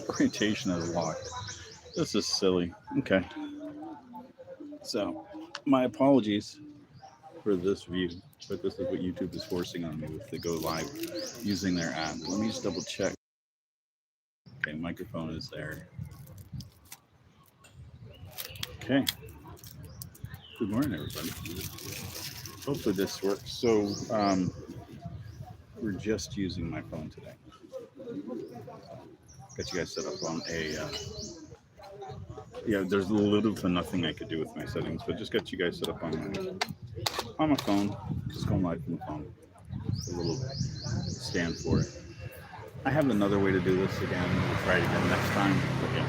Orientation is locked. This is silly. Okay. So, my apologies for this view, but this is what YouTube is forcing on me if they go live using their app. Let me just double check. Okay, microphone is there. Okay. Good morning, everybody. Hopefully this works. So, we're just using my phone today. Got you guys set up on a yeah, there's little to nothing I could do with my settings, but just got you guys set up on my phone. Just going live from the phone. A little stand for it. I have another way to do this again. We'll try it again next time. But yeah.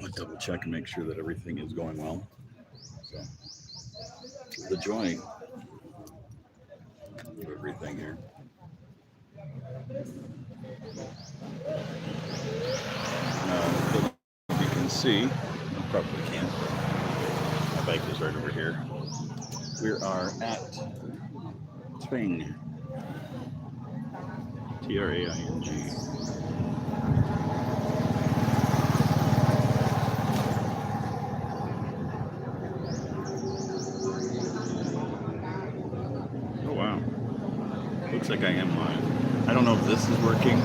I'll double check and make sure that everything is going well. So the joy of everything here. You can see, you probably can't, my bike is right over here. We are at Traing, Traing. Oh wow, looks like I am live. I don't know if this is working.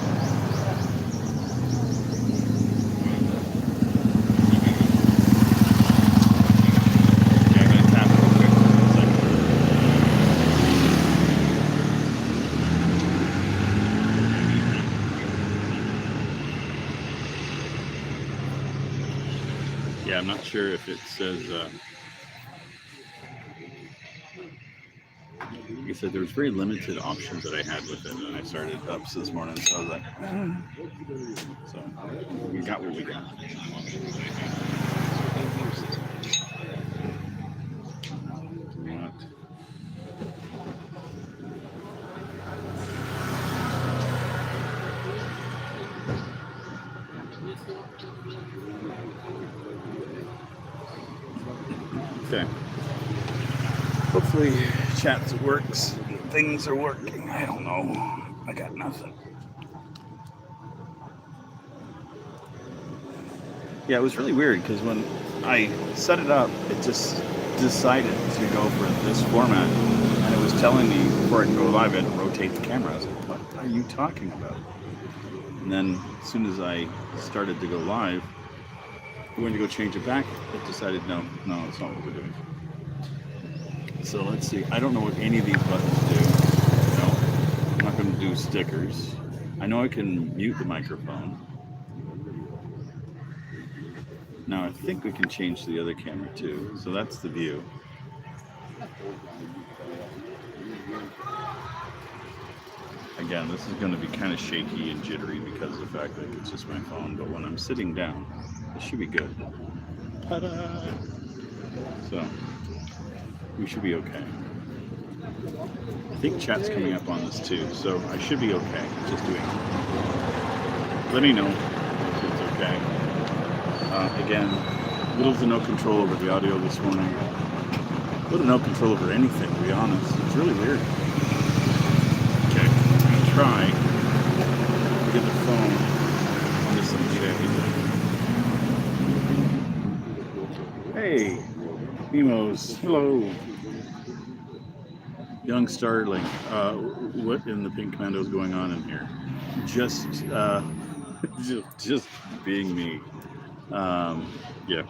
Yeah, I'm not sure if it says, like I said, there was very limited options that I had with it when I started up this morning, so I was like, so we got what we got. Okay. Hopefully chat works. Things are working. I don't know. I got nothing. Yeah, it was really weird because when I set it up, it just decided to go for this format, and it was telling me before I could go live, I had to rotate the camera. I was like, what are you talking about? And then as soon as I started to go live, we went to go change it back. It decided, no, that's not what we're doing. So let's see. I don't know what any of these buttons do. No, I'm not going to do stickers. I know I can mute the microphone. Now I think we can change the other camera too. So that's the view. Again, this is going to be kind of shaky and jittery because of the fact that it's just my phone. But when I'm sitting down, it should be good. Ta-da! So we should be okay. I think chat's coming up on this too, so I should be okay. Just doing it. Let me know if it's okay. Again, little to no control over the audio this morning. Little to no control over anything, to be honest. It's really weird. Okay, I'm going to try to get the phone on this okay. Hey, Emos, hello. Young Starling, what in the Pink Commando is going on in here? Just being me. Yeah,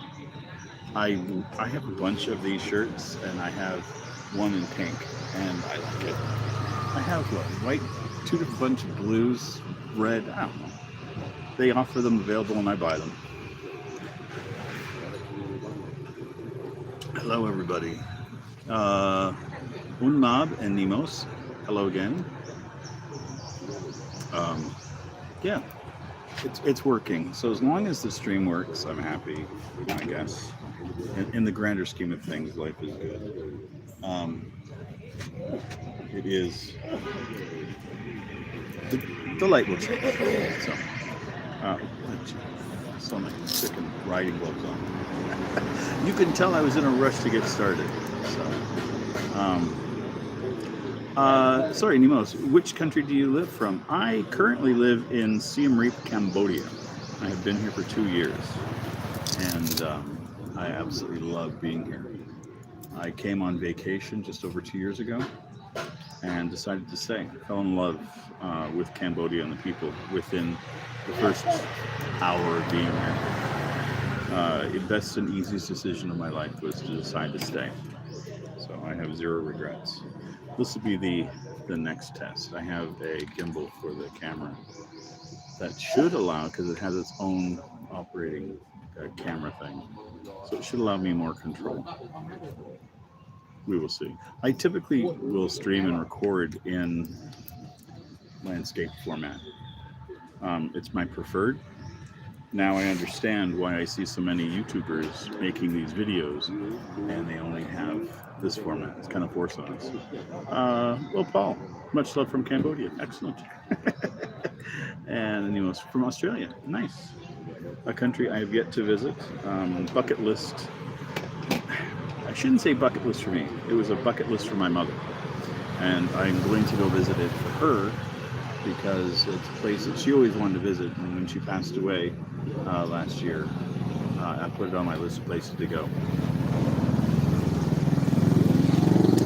I have a bunch of these shirts, and I have one in pink, and I like it. I have white, two different bunch of blues, red. I don't know. They offer them available, and I buy them. Hello, everybody. Unmab and Nemos, hello again. Yeah, it's working. So as long as the stream works, I'm happy, I guess. In the grander scheme of things, life is good. It is. The light will change. So, so my sticking riding gloves on. You can tell I was in a rush to get started. So, Sorry, Nimos, which country do you live from? I currently live in Siem Reap, Cambodia. I have been here for 2 years, and I absolutely love being here. I came on vacation just over 2 years ago and decided to stay. I fell in love with Cambodia and the people within the first hour of being here. The best and easiest decision of my life was to decide to stay. So I have zero regrets. This will be the next test. I have a gimbal for the camera that should allow, because it has its own operating camera thing, so it should allow me more control. We will see. I typically will stream and record in landscape format. It's my preferred. Now I understand why I see so many YouTubers making these videos and they only have this format. It's kind of forced on us. Well, Paul, much love from Cambodia. Excellent. And you know, from Australia. Nice. A country I have yet to visit. Bucket list. I shouldn't say bucket list for me. It was a bucket list for my mother. And I'm going to go visit it for her because it's a place that she always wanted to visit. And when she passed away last year, I put it on my list of places to go.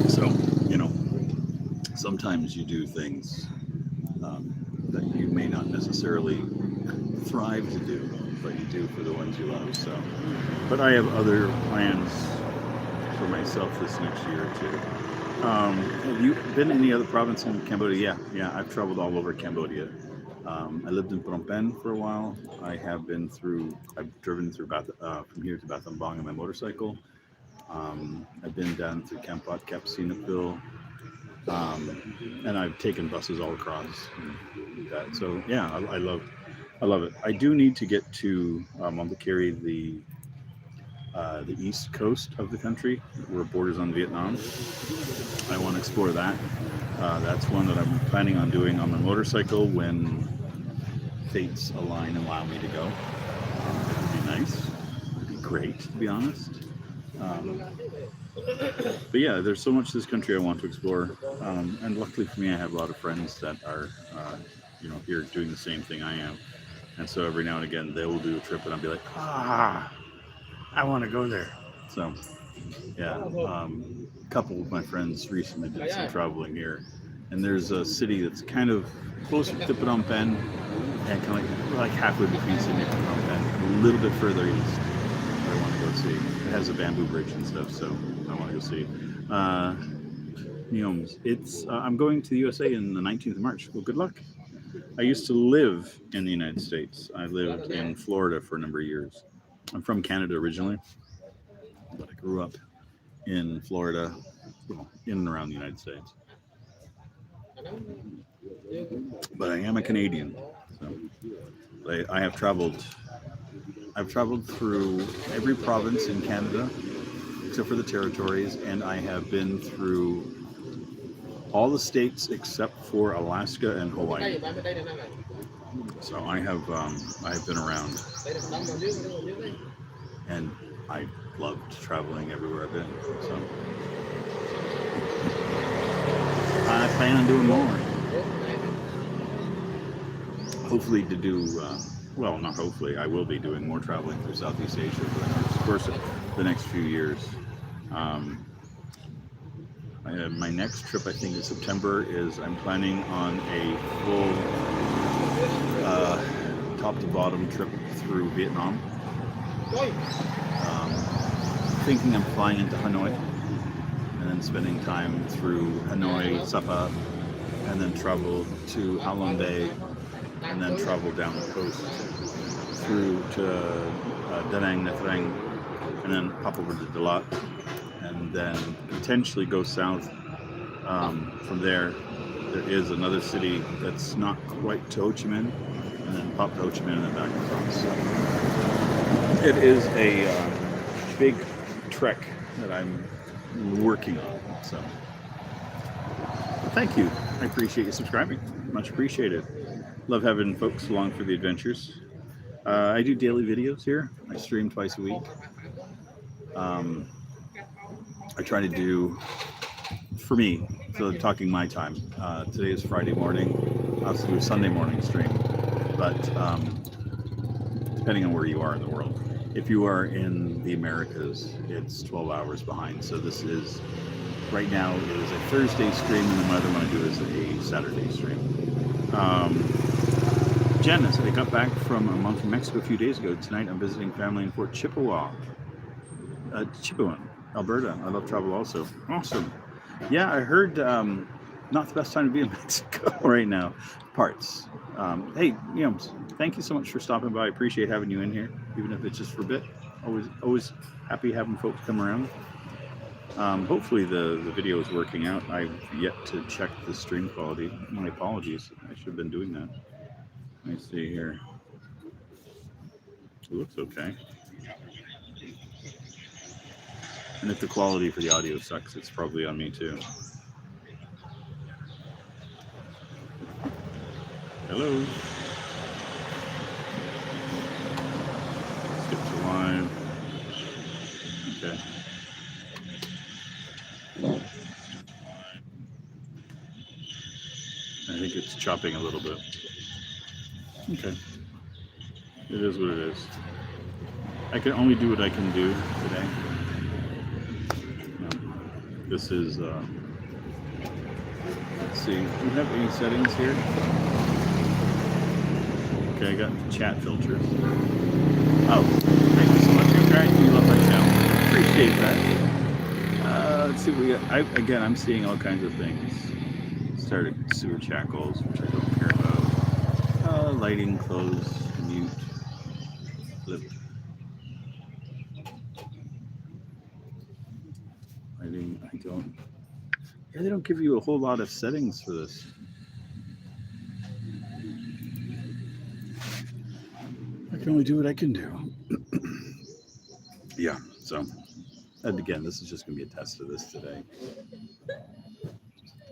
So, you know, sometimes you do things that you may not necessarily thrive to do, but you do for the ones you love. So, but I have other plans for myself this next year or two. Have you been in any other province in Cambodia? Yeah, I've traveled all over Cambodia. I lived in Phnom Penh for a while. I've driven through from here to Battambang on my motorcycle. I've been down to Kampot, Kap Sinapil, and I've taken buses all across. That. So yeah, I love it. I do need to get to Mondul, the east coast of the country, where it borders on Vietnam. I want to explore that. That's one that I'm planning on doing on my motorcycle when fates align and allow me to go. It would be nice. It would be great, to be honest. But yeah, there's so much of this country I want to explore. And luckily for me, I have a lot of friends that are, here doing the same thing I am. And so every now and again, they will do a trip and I'll be like, I want to go there. So, yeah, a couple of my friends recently did some traveling here, and there's a city that's kind of closer to Phnom Penh, and kind of like halfway between Sydney and Phnom Penh, a little bit further east. That I want to go see. It has a bamboo bridge and stuff, so I want to go see. I'm going to the USA in the 19th of March. Well, good luck. I used to live in the United States. I lived in Florida for a number of years. I'm from Canada originally, but I grew up in Florida, in and around the United States. But I am a Canadian, so I have traveled. I've traveled through every province in Canada, except for the territories, and I have been through all the states except for Alaska and Hawaii. So I have been around, and I loved traveling everywhere I've been. So I plan on doing more. Hopefully to do, not hopefully, I will be doing more traveling through Southeast Asia for the course of the next few years. My next trip, I think in September, is I'm planning on a full top to bottom trip through Vietnam. Thinking I'm flying into Hanoi and then spending time through Hanoi, Sapa, and then travel to Halong Bay, and then travel down the coast through to Da Nang, Nha Trang, and then pop over to Dalat, and then potentially go south. From there is another city that's not quite to Ho Chi Minh, and then pop to Ho Chi Minh and then back across. So it is a big trek that I'm working on. So thank you. I appreciate you subscribing. Much appreciated. Love having folks along for the adventures. I do daily videos here. I stream twice a week. I try to do, for me, So talking my time. Today is Friday morning. I also do a Sunday morning stream, but depending on where you are in the world. If you are in the Americas, it's 12 hours behind. So this is, right now, it is a Thursday stream, and then my other one I do is a Saturday stream. Jen, I got back from a month in Mexico a few days ago. Tonight I'm visiting family in Fort Chippewa, Alberta. I love travel also. Awesome. Yeah, I heard not the best time to be in Mexico right now. Parts. Hey, thank you so much for stopping by. I appreciate having you in here, even if it's just for a bit. Always happy having folks come around. Hopefully the video is working out. I've yet to check the stream quality. My apologies. I should have been doing that. Let me see here. It looks okay. And if the quality for the audio sucks, it's probably on me too. Hello. Skip to live. Okay. I think it's chopping a little bit. Okay. It is what it is. I can only do what I can do today. This is, let's see, do we have any settings here? Okay, I got chat filters. Oh, thank you so much. You love my channel. Appreciate that. Let's see what we got. I'm seeing all kinds of things. Started sewer shackles, which I don't care about. Lighting, close, mute, flip. Lighting, they don't give you a whole lot of settings for this. I can only do what I can do. Yeah, so, and again, this is just going to be a test of this today.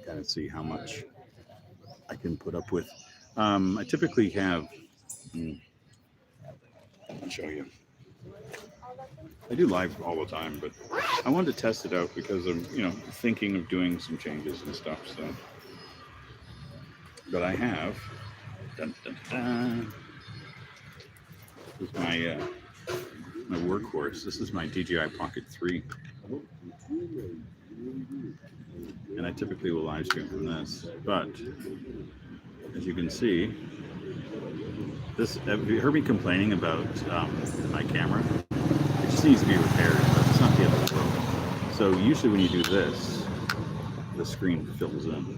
Kind of see how much I can put up with. I typically have, I'll show you. I do live all the time, but I wanted to test it out because I'm, thinking of doing some changes and stuff. So, but I have. Dun, dun, dun. This is my workhorse. This is my DJI Pocket 3, and I typically will live stream from this. But as you can see, this. Have you heard me complaining about my camera? It just needs to be repaired, but it's not the end of the world. So usually when you do this, the screen fills in,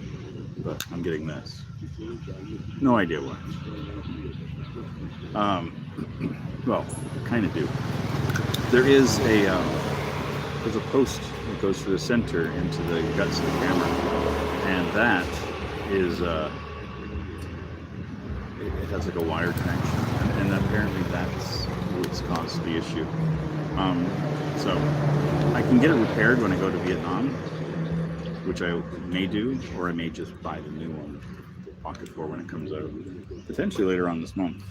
but I'm getting this. No idea why. Well, kind of do. There is there's a post that goes through the center into the guts of the camera, and that is it has like a wire connection, and apparently that's what's caused the issue. So I can get it repaired when I go to Vietnam, which I may do, or I may just buy the new one, the Pocket 4, when it comes out. Potentially later on this month.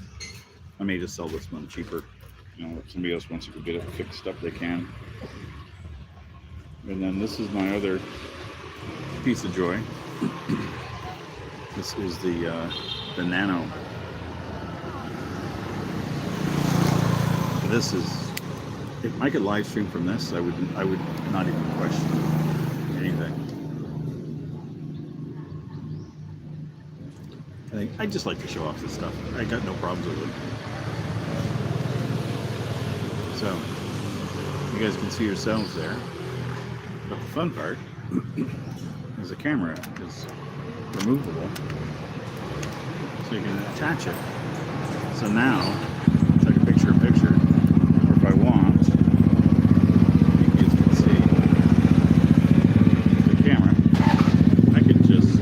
I may just sell this one cheaper. If somebody else wants to get it fixed up, they can. And then this is my other piece of joy. This is the Nano. This is, if I could live stream from this, I would not even question anything. I just like to show off this stuff. I got no problems with it. So, you guys can see yourselves there. But the fun part is the camera is removable. So you can attach it. So now, take a picture, or if I want, you guys can see the camera. I can just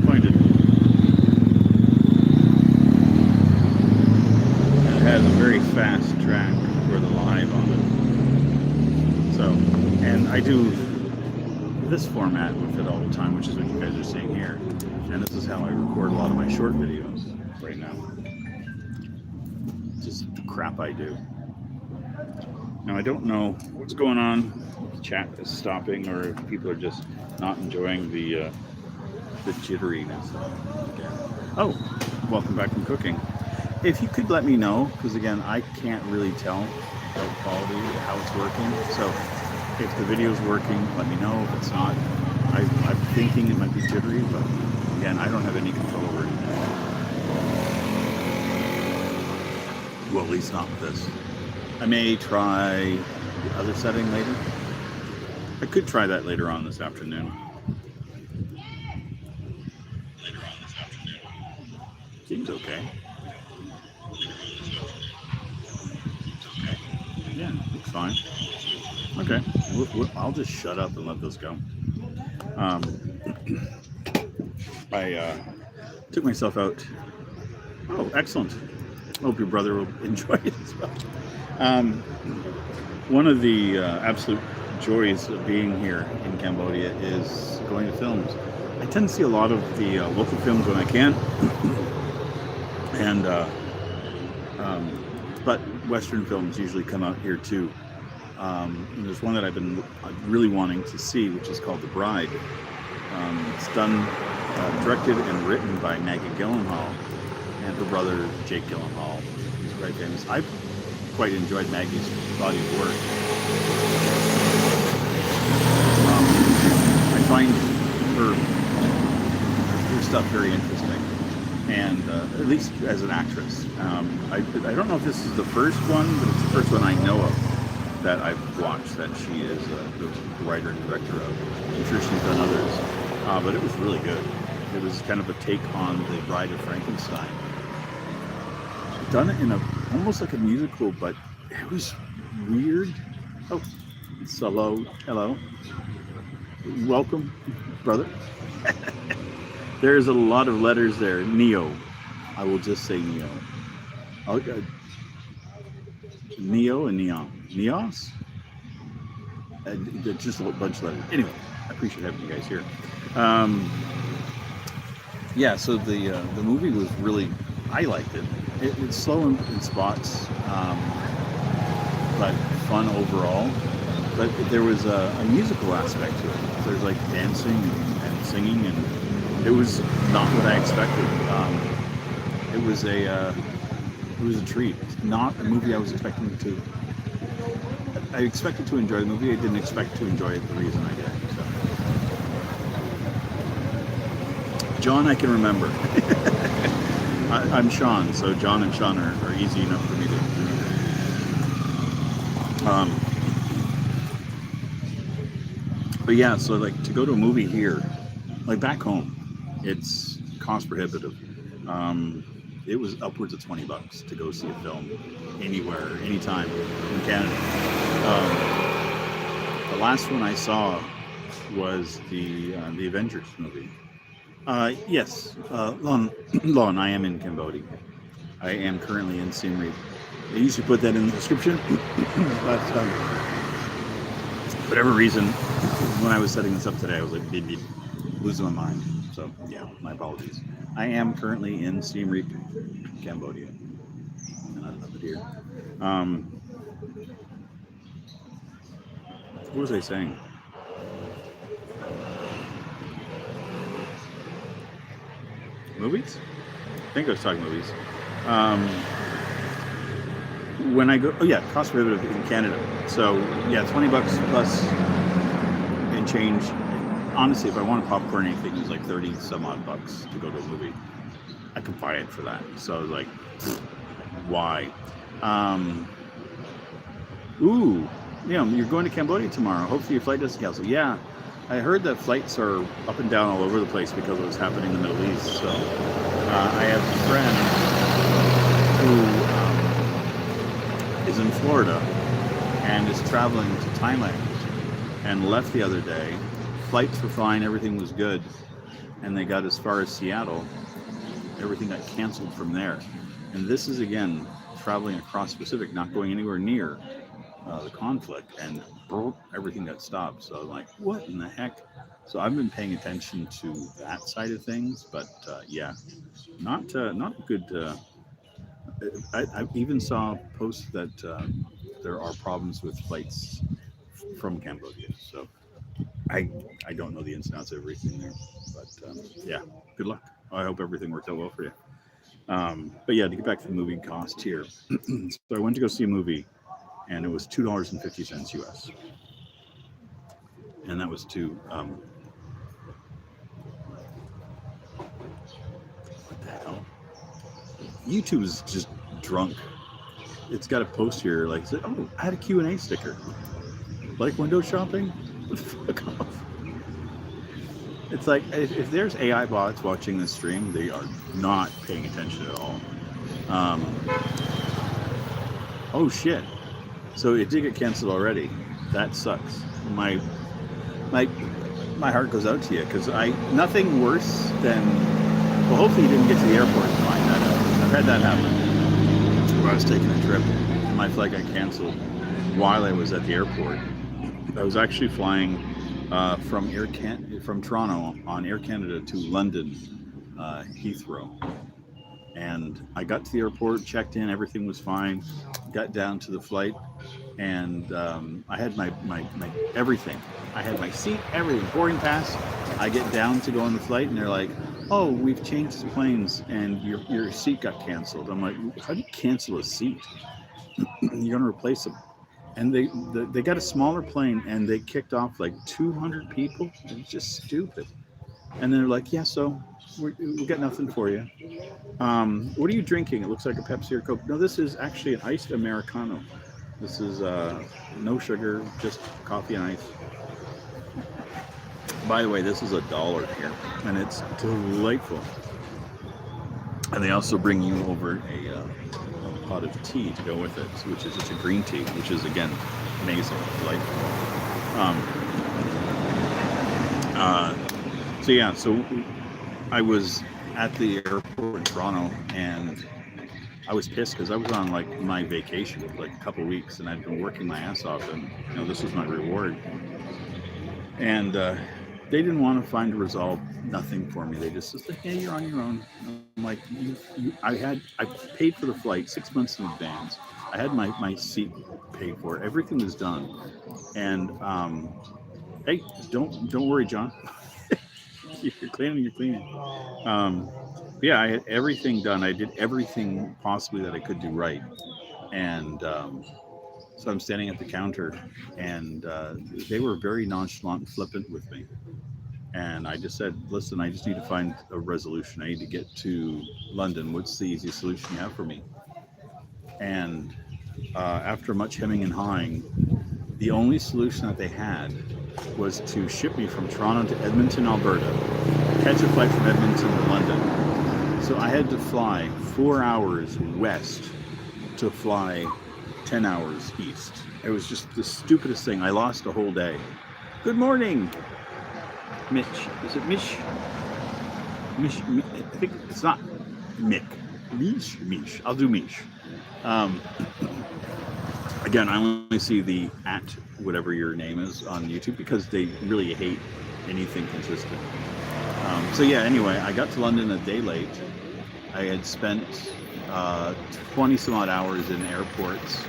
point it. And it has a very fast track for the live on it. So, and I do this format with it all the time, which is what you guys are seeing here. And this is how I record a lot of my short videos right now. Just the crap I do. Now, I don't know what's going on. The chat is stopping, or if people are just not enjoying the jitteriness. Again. Oh, welcome back from cooking. If you could let me know, because again, I can't really tell the quality, how it's working. So if the video is working, let me know. If it's not, I'm thinking it might be jittery, but again, I don't have any control over it. Well, at least not with this. I may try the other setting later. I could try that later on this afternoon. Seems okay. Yeah, looks fine. Okay, I'll just shut up and let this go. I took myself out. Oh, excellent. Hope your brother will enjoy it as well. One of the absolute joys of being here in Cambodia is going to films. I tend to see a lot of the local films when I can, and but Western films usually come out here too. And there's one that I've been really wanting to see, which is called The Bride. It's done, directed and written by Maggie Gyllenhaal and her brother Jake Gyllenhaal. He's quite famous. I quite enjoyed Maggie's body of work. I find her stuff very interesting, and at least as an actress. I don't know if this is the first one, but it's the first one I know of that I've watched that she is the writer and director of. I'm sure she's done others, but it was really good. It was kind of a take on The Bride of Frankenstein. She's done it in almost like a musical, but it was weird. Oh, it's hello. Welcome, brother. There's a lot of letters there. Neo. I will just say Neo. Okay. Neo and Neon. Neos? Just a bunch of letters. Anyway, I appreciate having you guys here. Yeah, so the movie was really, I liked it. It's slow in spots, but fun overall. But there was a musical aspect to it. There's like dancing and singing, and it was not what I expected. It was a treat. It's not a movie I was expecting to. I expected to enjoy the movie. I didn't expect to enjoy it the reason I did. So. John, I can remember. I'm Sean, so John and Sean are easy enough for me to remember. But yeah, so like to go to a movie here, like back home, it's cost prohibitive. It was upwards of $20 to go see a film anywhere, anytime in Canada. The last one I saw was the Avengers movie. Yes, Lon, I am in Cambodia. I am currently in Siem Reap. I usually put that in the description, but for whatever reason, when I was setting this up today, I was like, losing my mind. So yeah, my apologies. I am currently in Siem Reap, Cambodia, and I love it here. What was I saying? Movies? I think I was talking movies. When I go, cost prohibitive in Canada. So yeah, $20 plus and change. Honestly, if I want a popcorn or anything, it was like 30 some odd bucks to go to a movie. I could buy it for that. So I was like, why? You're going to Cambodia tomorrow. Hopefully your flight doesn't cancel. Yeah, I heard that flights are up and down all over the place because of what's happening in the Middle East. So I have a friend who is in Florida and is traveling to Thailand and left the other day. Flights were fine, everything was good, and they got as far as Seattle. Everything got canceled from there. And this is, again, traveling across the Pacific, not going anywhere near the conflict, and everything got stopped. So I'm like, what in the heck? So I've been paying attention to that side of things, but not good. I even saw posts that there are problems with flights from Cambodia. So I I don't know the ins and outs of everything there, but yeah, good luck. I hope everything worked out well for you. But yeah, to get back to the movie cost here, so I went to go see a movie, and it was $2.50 US, and that was to what the hell? YouTube is just drunk. It's got a post here like, oh, add a Q&A sticker. Like window shopping? Fuck off. It's like, if there's AI bots watching this stream, they are not paying attention at all. Oh shit. So it did get canceled already. That sucks. My heart goes out to you, because nothing worse than, well, hopefully you didn't get to the airport and find that out. I've had that happen. Where I was taking a trip, my flight got canceled while I was at the airport. I was actually flying from Toronto on Air Canada to London, Heathrow. And I got to the airport, checked in, everything was fine. Got down to the flight, and I had my everything. I had my seat, everything, boarding pass. I get down to go on the flight, and they're like, "Oh, we've changed planes, and your seat got canceled." I'm like, "How do you cancel a seat? You're gonna replace them." And they got a smaller plane, and they kicked off like 200 people. It's just stupid. And they're like, "Yeah, so we got nothing for you. What are you drinking? It looks like a Pepsi or Coke." No, this is actually an iced Americano. This is no sugar, just coffee and ice. By the way, this is $1 here, and it's delightful. And they also bring you over a pot of tea to go with it, which is just a green tea, which is, again, amazing, delightful. So yeah, so I was at the airport in Toronto, and I was pissed because I was on like my vacation for like a couple of weeks, and I'd been working my ass off, and this was my reward. And they didn't want to find a resolve, nothing for me. They just said, "Yeah, you're on your own." I'm like, I paid for the flight 6 months in advance. I had my seat paid for. Everything was done. And hey, don't worry, John. You're cleaning. Yeah, I had everything done. I did everything possibly that I could do right. And so I'm standing at the counter, and they were very nonchalant and flippant with me. And I just said, "Listen, I just need to find a resolution. I need to get to London. What's the easiest solution you have for me?" And after much hemming and hawing, the only solution that they had was to ship me from Toronto to Edmonton, Alberta, catch a flight from Edmonton to London. So I had to fly 4 hours west to fly 10 hours east. It was just the stupidest thing. I lost a whole day. Good morning, Mitch. Is it Mish? Mish. I think it's not Mick. Mish. I'll do Mish. Again, I only see the at whatever your name is on YouTube, because they really hate anything consistent. So yeah, anyway, I got to London a day late. I had spent 20 some odd hours in airports,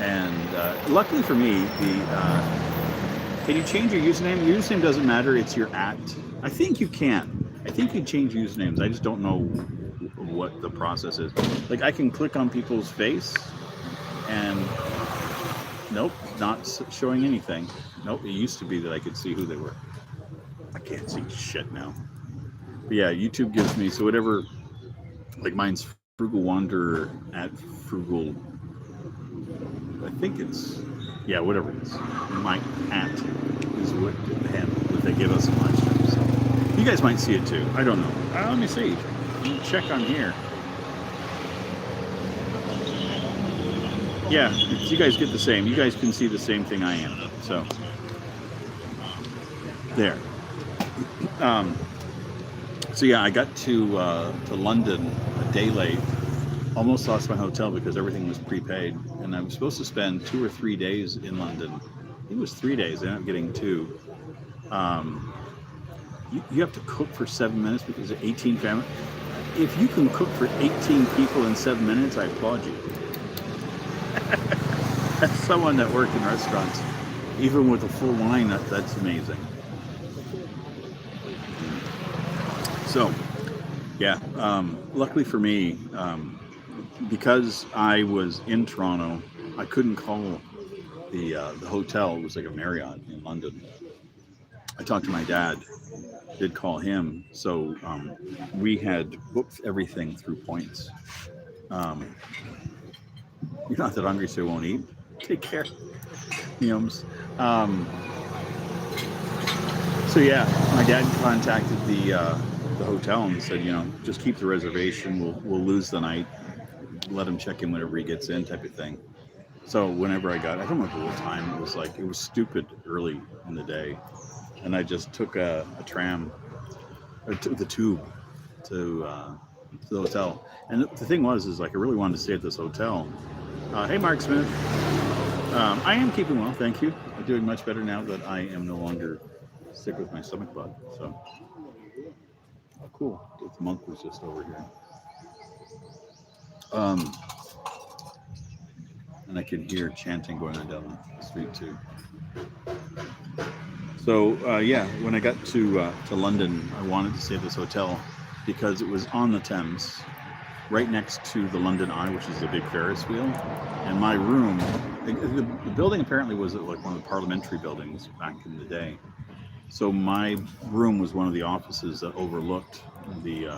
and luckily for me, can you change your username? Your username doesn't matter, it's your at. I think you can. I think you change usernames. I just don't know what the process is. Like, I can click on people's face, and nope, not showing anything. Nope, it used to be that I could see who they were. I can't see shit now. But yeah, YouTube gives me, so whatever, like mine's Frugal Wanderer at Frugal, I think it's, yeah, whatever it is. My at is what the handle that they give us in live stream. So you guys might see it too. I don't know. Let me see. Check on here. Yeah, you guys get the same. You guys can see the same thing I am. So there. So yeah, I got to London a day late. Almost lost my hotel because everything was prepaid, and I was supposed to spend 2 or 3 days in London. I think it was 3 days. I ended up getting 2. You have to cook for 7 minutes because of 18 families. If you can cook for 18 people in 7 minutes, I applaud you. As someone that worked in restaurants, even with a full line, that's amazing. So, yeah, luckily for me, because I was in Toronto, I couldn't call the hotel. It was like a Marriott in London. I talked to my dad, did call him, so we had booked everything through points. Um, you're not that hungry, so you won't eat. Take care, Yums. So yeah, my dad contacted the hotel and said, just keep the reservation. We'll lose the night. Let him check in whenever he gets in, type of thing. So whenever I don't remember what time it was. Like it was stupid early in the day, and I just took a tram or took the tube to the hotel. And the thing is like I really wanted to stay at this hotel. Hey, Mark Smith. I am keeping well, thank you. I'm doing much better now that I am no longer sick with my stomach bug. So, oh, cool. The monk was just over here. And I can hear chanting going on down the street too. So yeah, when I got to London, I wanted to stay at this hotel because it was on the Thames, right next to the London Eye, which is the big Ferris wheel. And my room, the building apparently was like one of the parliamentary buildings back in the day. So my room was one of the offices that overlooked the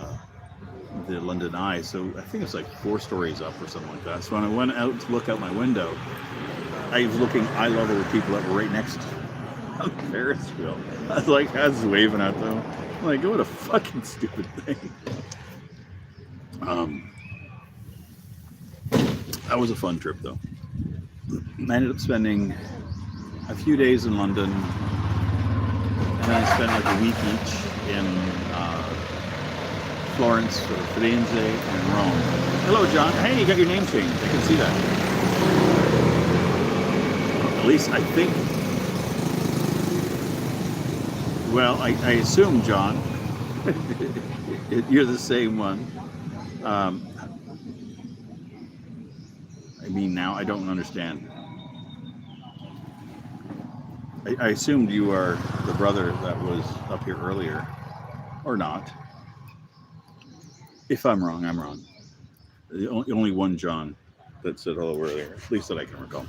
London Eye. So I think it's like 4 stories up or something like that. So when I went out to look out my window, I was looking eye level with people that were right next to the Ferris wheel. I was waving at them. I'm like, what a fucking stupid thing. That was a fun trip though. I ended up spending a few days in London, and then I spent like a week each in Florence, Firenze, and Rome. Hello, John. Hey, you got your name changed. I can see that. At least I think. Well, I assume, John, you're the same one. I mean, now I don't understand. I assumed you are the brother that was up here earlier, or not. If I'm wrong, I'm wrong. The only one John that said hello earlier, at least that I can recall.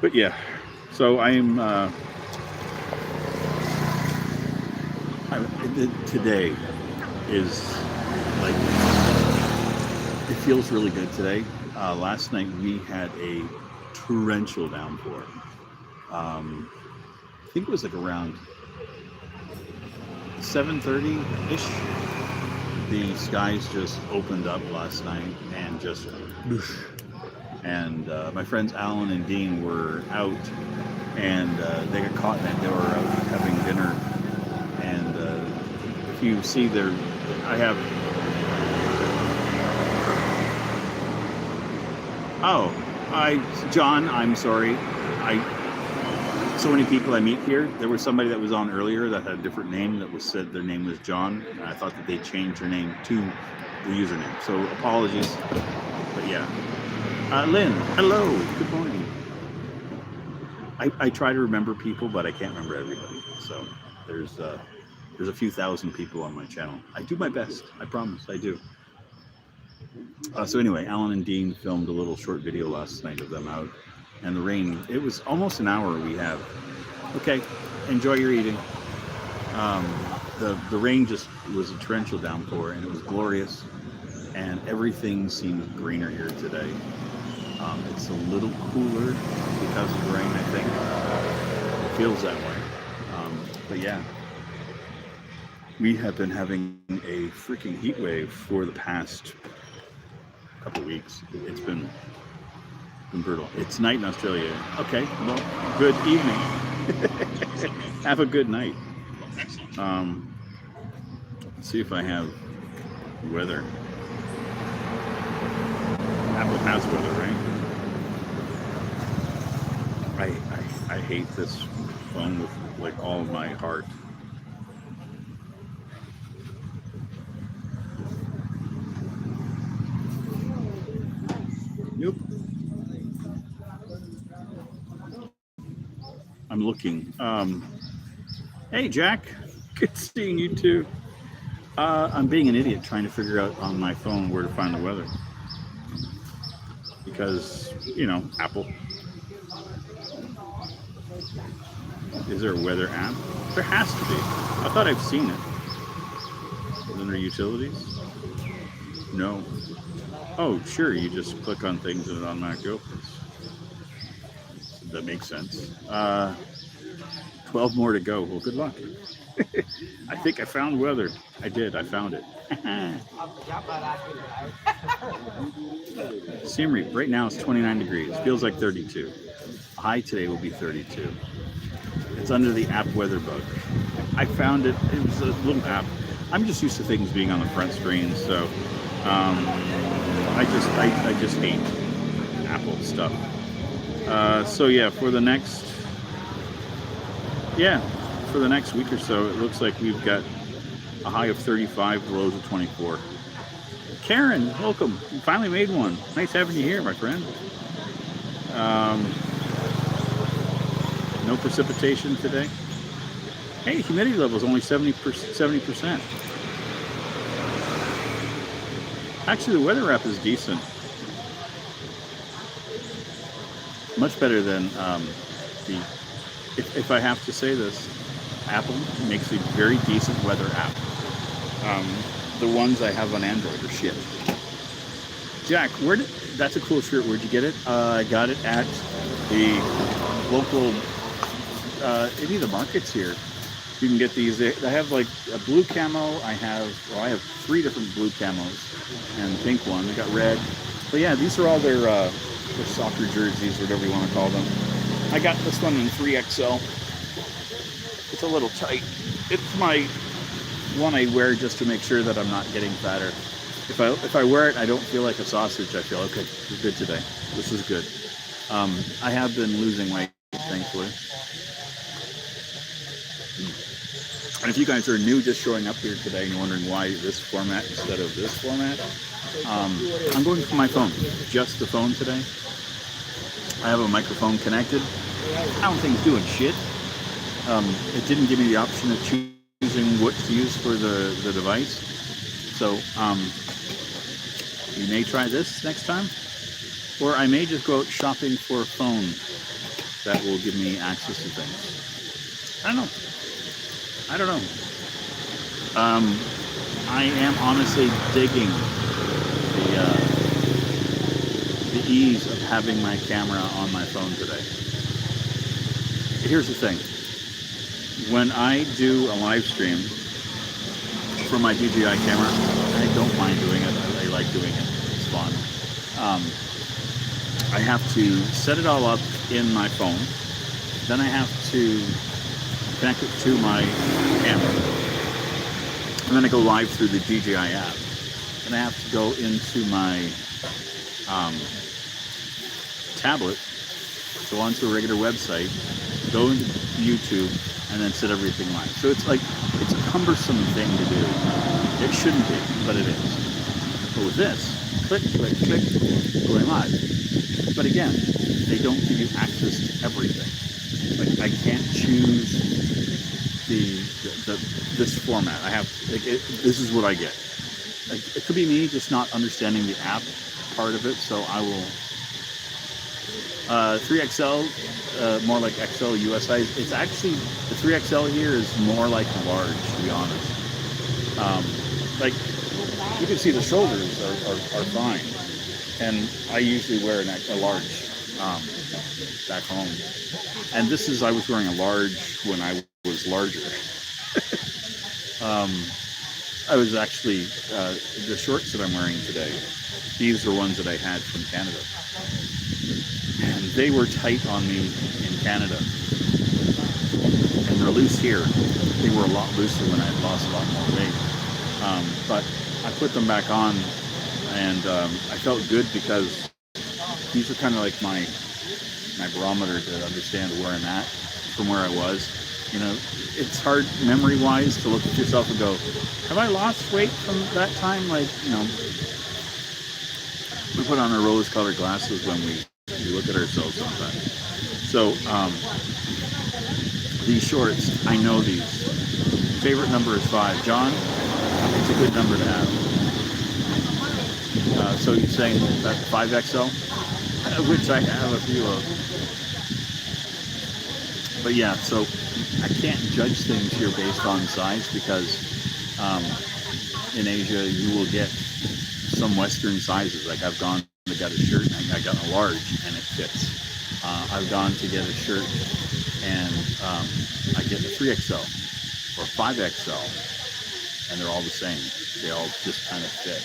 But yeah, so today is like, it feels really good today. Last night we had a torrential downpour. I think it was like around 7:30-ish. The skies just opened up last night and just whoosh. And my friends Alan and Dean were out, and they got caught, and they were out having dinner. And if you see there, I have. Oh, John, I'm sorry. So many people I meet here. There was somebody that was on earlier that had a different name that said their name was John, and I thought that they changed their name to the username. So apologies, but yeah. Lynn, hello, good morning. I try to remember people, but I can't remember everybody. So there's a few thousand people on my channel. I do my best. I promise, I do. So anyway, Alan and Dean filmed a little short video last night of them out. And the rain, it was almost an hour we have. Okay, enjoy your eating. The rain just was a torrential downpour, and it was glorious. And everything seemed greener here today. It's a little cooler because of the rain, I think. It feels that way. But yeah, we have been having a freaking heat wave for the past couple weeks. It's been brutal. It's night in Australia. Okay, well, good evening. Have a good night. Let's see if I have weather. Apple has weather, right? I hate this phone with like all of my heart. Nope. I'm looking. Hey, Jack. Good seeing you too. I'm being an idiot trying to figure out on my phone where to find the weather. Because, you know, Apple. Is there a weather app? There has to be. I thought I've seen it. Under utilities? No. Oh, sure. You just click on things and it automatically opens. That makes sense. 12 more to go. Well, good luck. I think I found weather. I did. I found it. Siem Reap. Right now it's 29 degrees. Feels like 32. High today will be 32. It's under the app weather bug. I found it. It was a little app. I'm just used to things being on the front screen, so I just hate Apple stuff. So yeah, for the next week or so, it looks like we've got a high of 35, lows of 24. Karen, welcome. You finally made one. Nice having you here, my friend. No precipitation today. Hey, humidity level is only 70%. Actually, the weather app is decent. Much better than if I have to say this, Apple makes a very decent weather app. The ones I have on Android are shit. Jack, that's a cool shirt. Where'd you get it? I got it at the local, any of the markets here. You can get these. They have like a blue camo. I have 3 different blue camos and the pink one. They got red. But yeah, these are all their soccer jerseys, whatever you want to call them. I got this one in 3XL. It's a little tight. It's my one I wear just to make sure that I'm not getting fatter. If I wear it, I don't feel like a sausage. I feel okay. We're good today. This is good. I have been losing weight, thankfully. And if you guys are new, just showing up here today and you're wondering why this format instead of this format, I'm going for my phone, just the phone today. I have a microphone connected. I don't think it's doing shit. It didn't give me the option of choosing what to use for the device. So you may try this next time, or I may just go out shopping for a phone that will give me access to things. I don't know. I am honestly digging the ease of having my camera on my phone today. Here's the thing. When I do a live stream from my DJI camera, I don't mind doing it. I like doing it. It's fun. I have to set it all up in my phone. Then I have to connect it to my camera. And then I go live through the DJI app. And I have to go into my tablet, go onto a regular website, go into YouTube, and then set everything live. So it's a cumbersome thing to do. It shouldn't be, but it is. But with this, click, click, click, going live. But again, they don't give you access to everything. Like I can't choose this format. I have this is what I get. Like, it could be me just not understanding the app part of it. So I will 3XL, more like XL US size. It's actually the 3XL here is more like a large, to be honest. Like you can see the shoulders are fine, and I usually wear a large back home. And I was wearing a large when I was larger. I was actually, the shorts that I'm wearing today, these are ones that I had from Canada. And they were tight on me in Canada. And they're loose here. They were a lot looser when I lost a lot more weight. But I put them back on, and I felt good because these are kind of like my barometer to understand where I'm at from where I was. You know, it's hard memory-wise to look at yourself and go, have I lost weight from that time? Like, you know, we put on our rose-colored glasses when we look at ourselves sometimes. So these shorts, I know these. Favorite number is 5. John, it's a good number to have. So you're saying that 5XL, which I have a few of. But yeah, so I can't judge things here based on size because in Asia you will get some Western sizes. Like I've gone to get a shirt and I got a large and it fits. I've gone to get a shirt and I get a 3XL or 5XL and they're all the same. They all just kind of fit.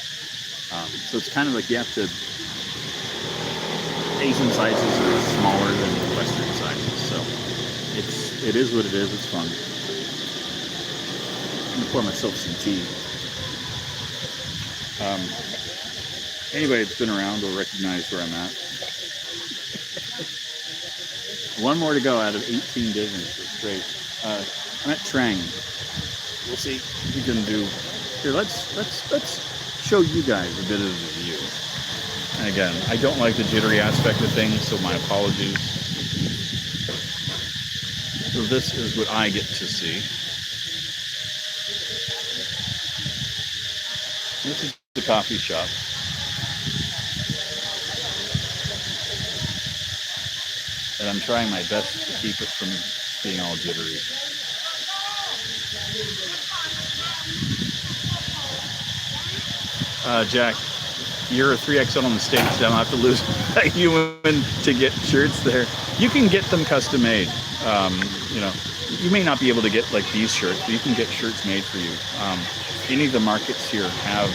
So it's kind of like you have to, Asian sizes are smaller than Western sizes. So it is what it is. It's fun. I'm gonna pour myself some tea. Anybody that's been around will recognize where I'm at. One more to go out of 18 dinners. That's great. I'm at Trang. We'll see what we can do. Here, let's show you guys a bit of the view. And again, I don't like the jittery aspect of things, so my apologies. So this is what I get to see. This is the coffee shop. And I'm trying my best to keep it from being all jittery. Jack, you're a 3XL in the States. I don't have to lose a human to get shirts there. You can get them custom made. You know, you may not be able to get like these shirts, but you can get shirts made for you. Any of the markets here have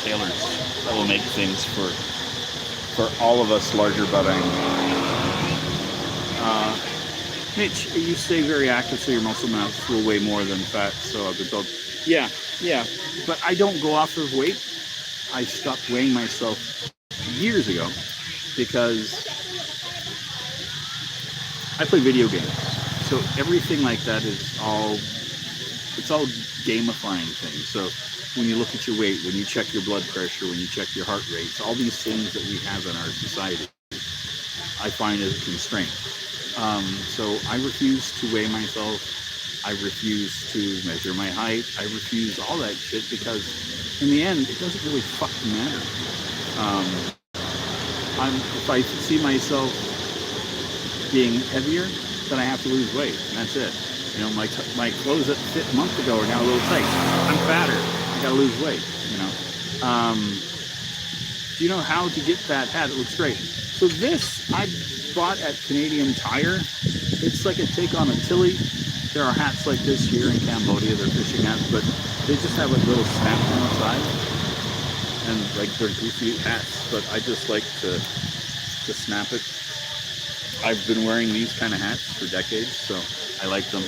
tailors that will make things for all of us larger budding. Mitch, you stay very active, so your muscle mass will weigh more than fat. So I've been told. Yeah, but I don't go off of weight. I stopped weighing myself years ago because I play video games. So everything like that is all gamifying things. So when you look at your weight, when you check your blood pressure, when you check your heart rates, all these things that we have in our society, I find as a constraint. So I refuse to weigh myself. I refuse to measure my height. I refuse all that shit because in the end, it doesn't really fucking matter. If I see myself being heavier, then I have to lose weight, and that's it. You know, my clothes that fit a month ago are now a little tight. I'm fatter. I gotta lose weight. You know. Do you know how to get that hat? It looks great. So this I bought at Canadian Tire. It's like a take on a Tilly. There are hats like this here in Cambodia. They're fishing hats, but they just have like little snaps on the side, and like they're goofy hats. But I just like to snap it. I've been wearing these kind of hats for decades, so I like them.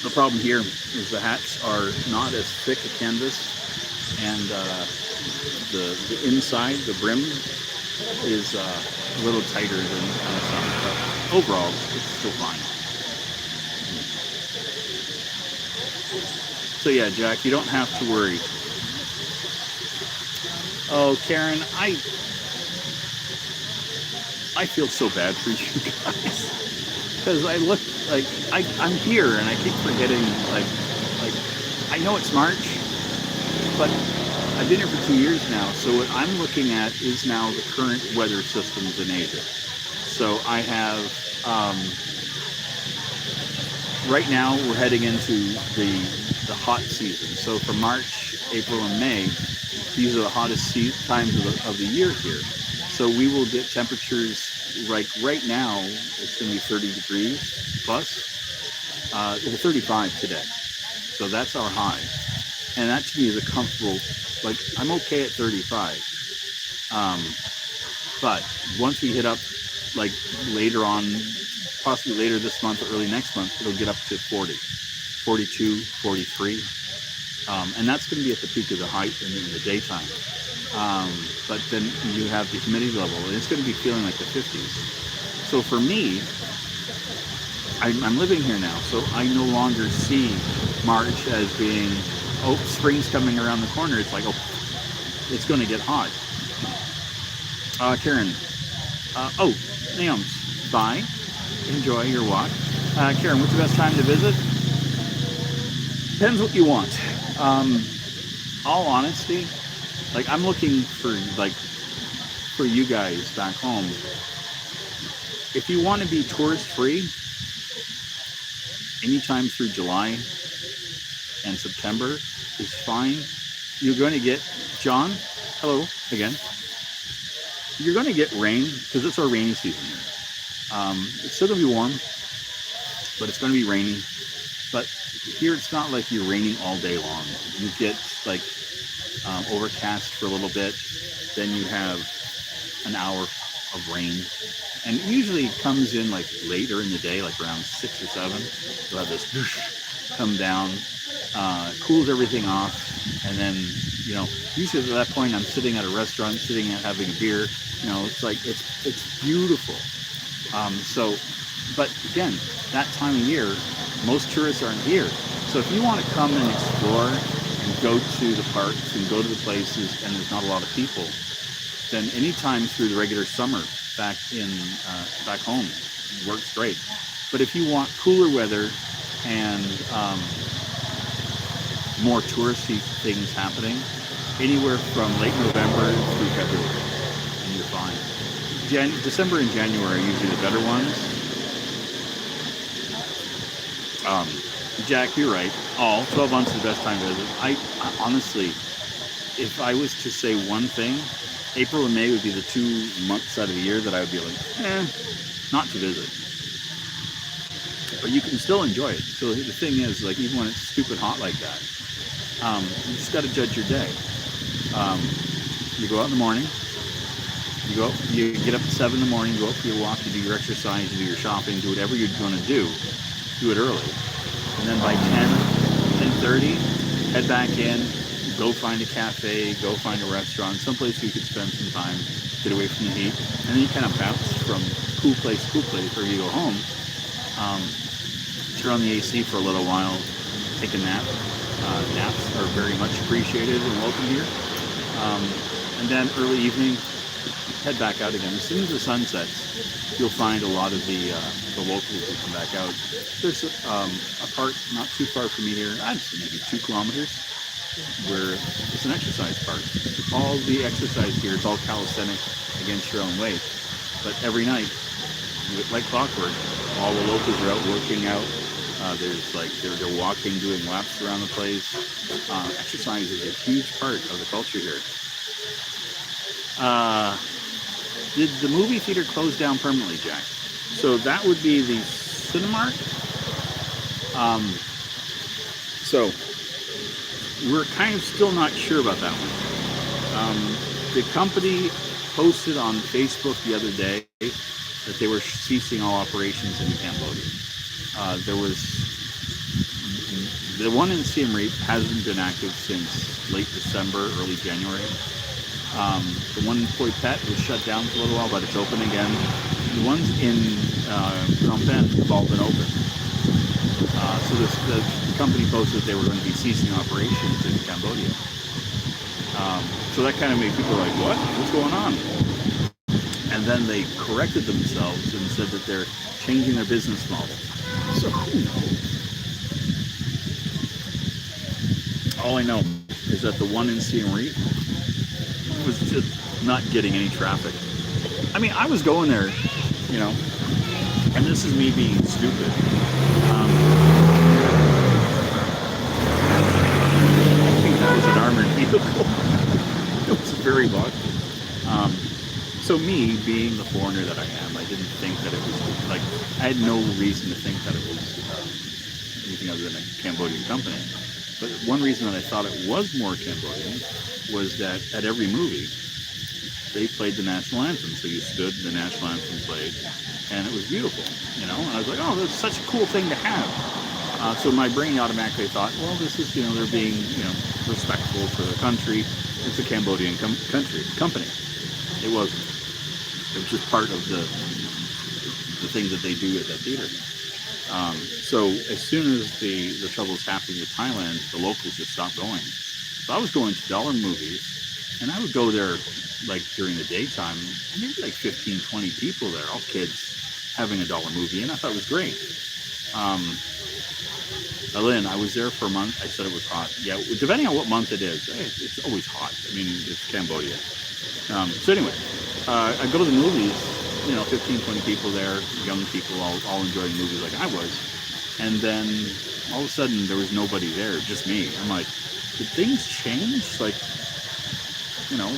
The problem here is the hats are not as thick a canvas, and the inside, the brim, is a little tighter than some. But overall, it's still fine. So yeah, Jack, you don't have to worry. Oh, Karen, I feel so bad for you guys because I look like I'm here and I keep forgetting like I know it's March, but I've been here for 2 years now. So what I'm looking at is now the current weather systems in Asia. So I have right now we're heading into the hot season. So for March, April, and May, these are the hottest times of the year here. So we will get temperatures like right now, it's going to be 30 degrees plus, 35 today. So that's our high. And that to me is a comfortable, like I'm okay at 35. But once we hit up like later on, possibly later this month or early next month, it'll get up to 40, 42, 43. And that's going to be at the peak of the height in the daytime. But then you have the humidity level, and it's going to be feeling like the 50s. So for me, I'm living here now, so I no longer see March as being, oh, spring's coming around the corner. It's like, oh, it's going to get hot. Karen, oh, Naoms, bye. enjoy your walk. Karen, what's the best time to visit? Depends what you want. All honesty, like I'm looking for you guys back home. If you want to be tourist free, anytime through July and September is fine. You're going to get, John, hello again. You're going to get rain because it's our rainy season here. It's still going to be warm, but it's going to be rainy. But here it's not like you're raining all day long. You get like overcast for a little bit, then you have an hour of rain. And it usually comes in like later in the day, like around 6 or 7. You'll have this come down, cools everything off. And then, you know, usually at that point I'm sitting at a restaurant, sitting and having a beer. You know, it's like, it's beautiful. But again, that time of year, most tourists aren't here. So if you want to come and explore and go to the parks and go to the places and there's not a lot of people, then anytime through the regular summer back home works great. But if you want cooler weather and more touristy things happening, anywhere from late November through February, and you're fine. December and January are usually the better ones. Jack, you're right. 12 months is the best time to visit. I honestly, if I was to say one thing, April and May would be the 2 months out of the year that I would be like, not to visit. But you can still enjoy it. So the thing is, like, even when it's stupid hot like that, you just got to judge your day. You go out in the morning, you get up at 7 in the morning, you go out for your walk, you do your exercise, you do your shopping, do whatever you're going to do it early. And then by 10:30, head back in, go find a cafe, go find a restaurant, someplace you could spend some time, get away from the heat, and then you kind of bounce from cool place to cool place, or you go home, turn on the AC for a little while, take a nap. Naps are very much appreciated and welcome here. And then early evening, head back out again. As soon as the sun sets, you'll find a lot of the locals will come back out. There's a park not too far from me here, I'd say maybe 2 kilometers, where it's an exercise park. All the exercise here is all calisthenic against your own weight. But every night, like clockwork, all the locals are out working out. They're walking, doing laps around the place. Exercise is a huge part of the culture here. Did the movie theater close down permanently, Jack? So that would be the Cinemark. So we're kind of still not sure about that one. The company posted on Facebook the other day that they were ceasing all operations in Cambodia. There was the one in Siem hasn't been active since late December, early January. The one in Phnom Penh was shut down for a little while, but it's open again. The ones in Phnom Penh have all been open. So the company posted that they were going to be ceasing operations in Cambodia. So that kind of made people like, what? What's going on? And then they corrected themselves and said that they're changing their business model. So who knows? All I know is that the one in Siem Reap was just not getting any traffic. I mean, I was going there, you know, and this is me being stupid. I think that was an armored vehicle. It was very much. So me, being the foreigner that I am, I didn't think that it was, like, I had no reason to think that it was anything other than a Cambodian company. But one reason that I thought it was more Cambodian was that at every movie, they played the national anthem. So you stood, the national anthem played, and it was beautiful, you know? And I was like, oh, that's such a cool thing to have. So my brain automatically thought, well, this is, you know, they're being, you know, respectful for the country. It's a Cambodian company. It wasn't. It was just part of the thing that they do at that theater. So as soon as the troubles happened with Thailand, the locals just stopped going. So I was going to dollar movies, and I would go there like during the daytime, maybe like 15, 20 people there, all kids, having a dollar movie, and I thought it was great. Lynn, I was there for a month. I said it was hot. Yeah, depending on what month it is, it's always hot. I mean, it's Cambodia. So anyway, I go to the movies, 15, 20 people there, young people, all enjoying movies like I was. And then all of a sudden there was nobody there, just me. I'm like, did things change? Like,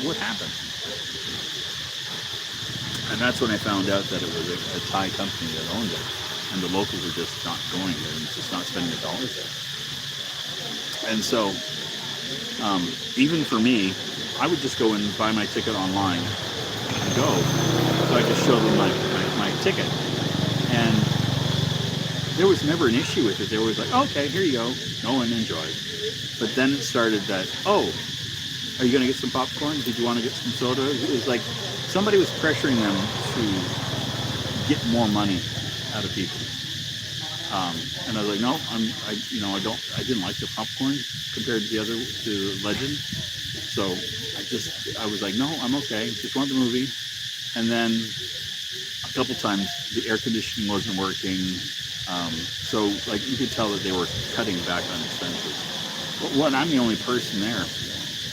what happened? And that's when I found out that it was a Thai company that owned it. And the locals are just not going there and just not spending the dollars there. And so, even for me, I would just go and buy my ticket online and go, so I could show them my ticket. And there was never an issue with it. They were always like, okay, here you go, go and enjoy. But then it started that, are you going to get some popcorn? Did you want to get some soda? It was like somebody was pressuring them to get more money out of people. And I was like, no, I didn't like the popcorn compared to the Legend. So I was like, no, I'm okay. Just want the movie. And then a couple times the air conditioning wasn't working. So like you could tell that they were cutting back on expenses. But I'm the only person there.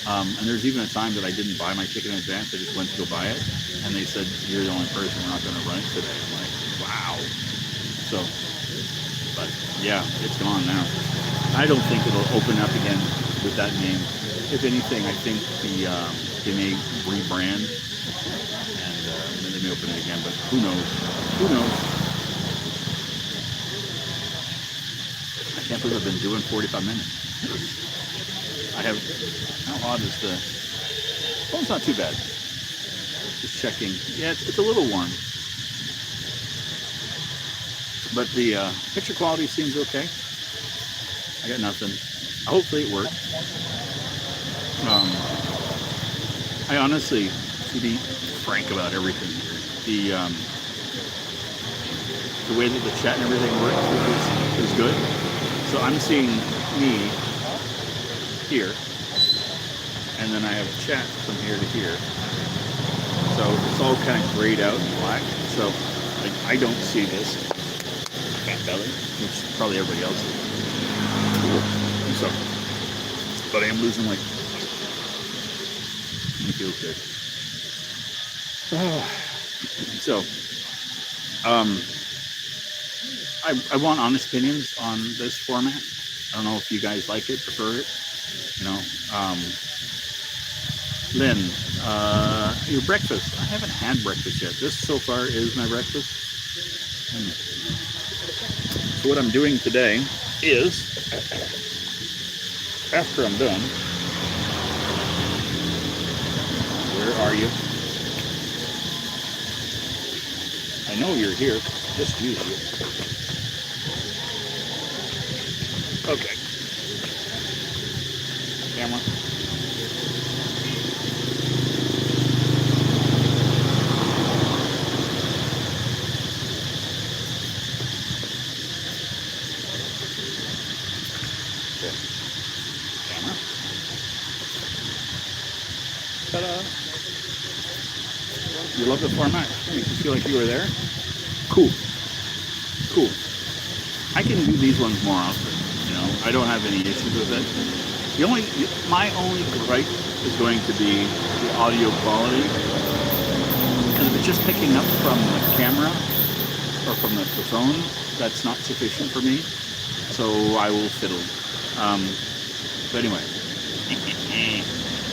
And there's even a time that I didn't buy my ticket in advance. I just went to go buy it. And they said, you're the only person, we're not going to run it today. I'm like, wow. So, but yeah, it's gone now. I don't think it'll open up again with that name. If anything, I think they may rebrand and then they may open it again, but who knows? Who knows? I can't believe I've been doing 45 minutes. How odd is the... Oh, it's not too bad. Just checking. Yeah, it's a little warm. But the picture quality seems okay. I got nothing. Hopefully it works. I honestly, to be frank about everything here, the way that the chat and everything works is good. So I'm seeing me here, and then I have chat from here to here. So it's all kind of grayed out in black. So I don't see this fat belly, which probably everybody else is. So, but I am losing weight. It feels good. So, I want honest opinions on this format. I don't know if you guys like it, prefer it. Lynn, your breakfast. I haven't had breakfast yet. This so far is my breakfast. So what I'm doing today is, after I'm done, where are you? I know you're here, just use you. Okay. Camera. Ta-da! You love the format? Makes you feel like you were there? Cool. Cool. I can do these ones more often, I don't have any issues with it. My only gripe is going to be the audio quality. Because if it's just picking up from the camera or from the phone, that's not sufficient for me. So I will fiddle. But anyway,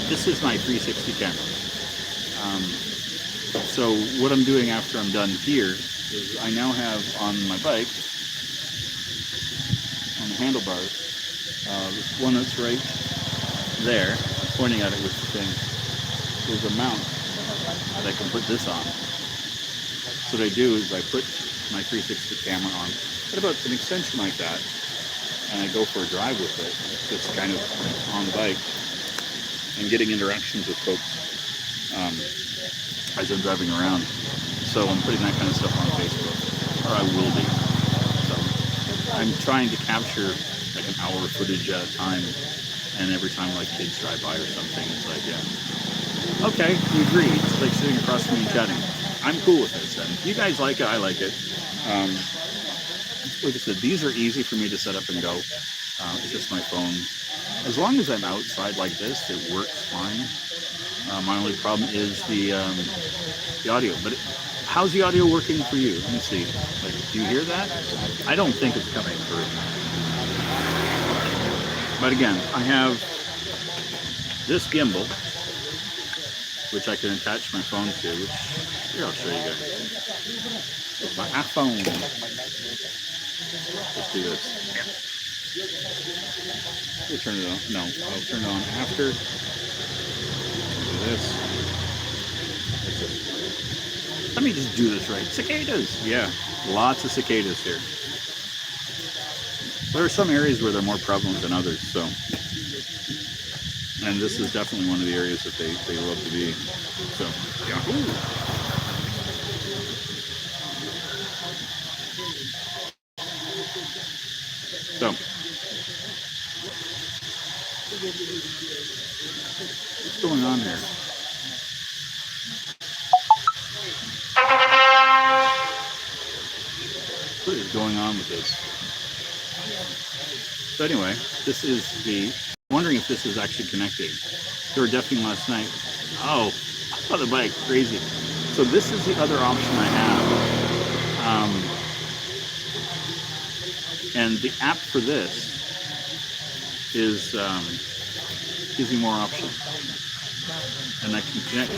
this is my 360 camera. So what I'm doing after I'm done here is I now have on my bike, on the handlebars, this one that's right there, pointing at it with the thing, there's a mount that I can put this on. So what I do is I put my 360 camera on, at about an extension like that, and I go for a drive with it, just kind of on the bike, and getting interactions with folks as I'm driving around. So I'm putting that kind of stuff on Facebook, or I will be. So I'm trying to capture like an hour footage at a time, and every time like kids drive by or something, it's like, yeah, okay, we agree. It's like sitting across from me and chatting. I'm cool with this then. If you guys like it, I like it. Like I said, these are easy for me to set up and go. It's just my phone. As long as I'm outside like this, it works fine. My only problem is the audio. But how's the audio working for you? Let me see. Like, do you hear that? I don't think it's coming through. But again, I have this gimbal, which I can attach my phone to. Which here, I'll show you guys. My iPhone. Let's do this. We'll turn it on. No, I'll turn it on after. Do this. Let me just do this right. Cicadas. Yeah, lots of cicadas here. There are some areas where they're more prevalent than others. So, and this is definitely one of the areas that they love to be. So, yeah. Ooh. So, what's going on here? What is going on with this? So anyway, this is the, wondering if this is actually connected. They were deafening last night. Oh, I saw the bike, crazy. So this is the other option I have. And the app for this is gives me more options, and I can connect.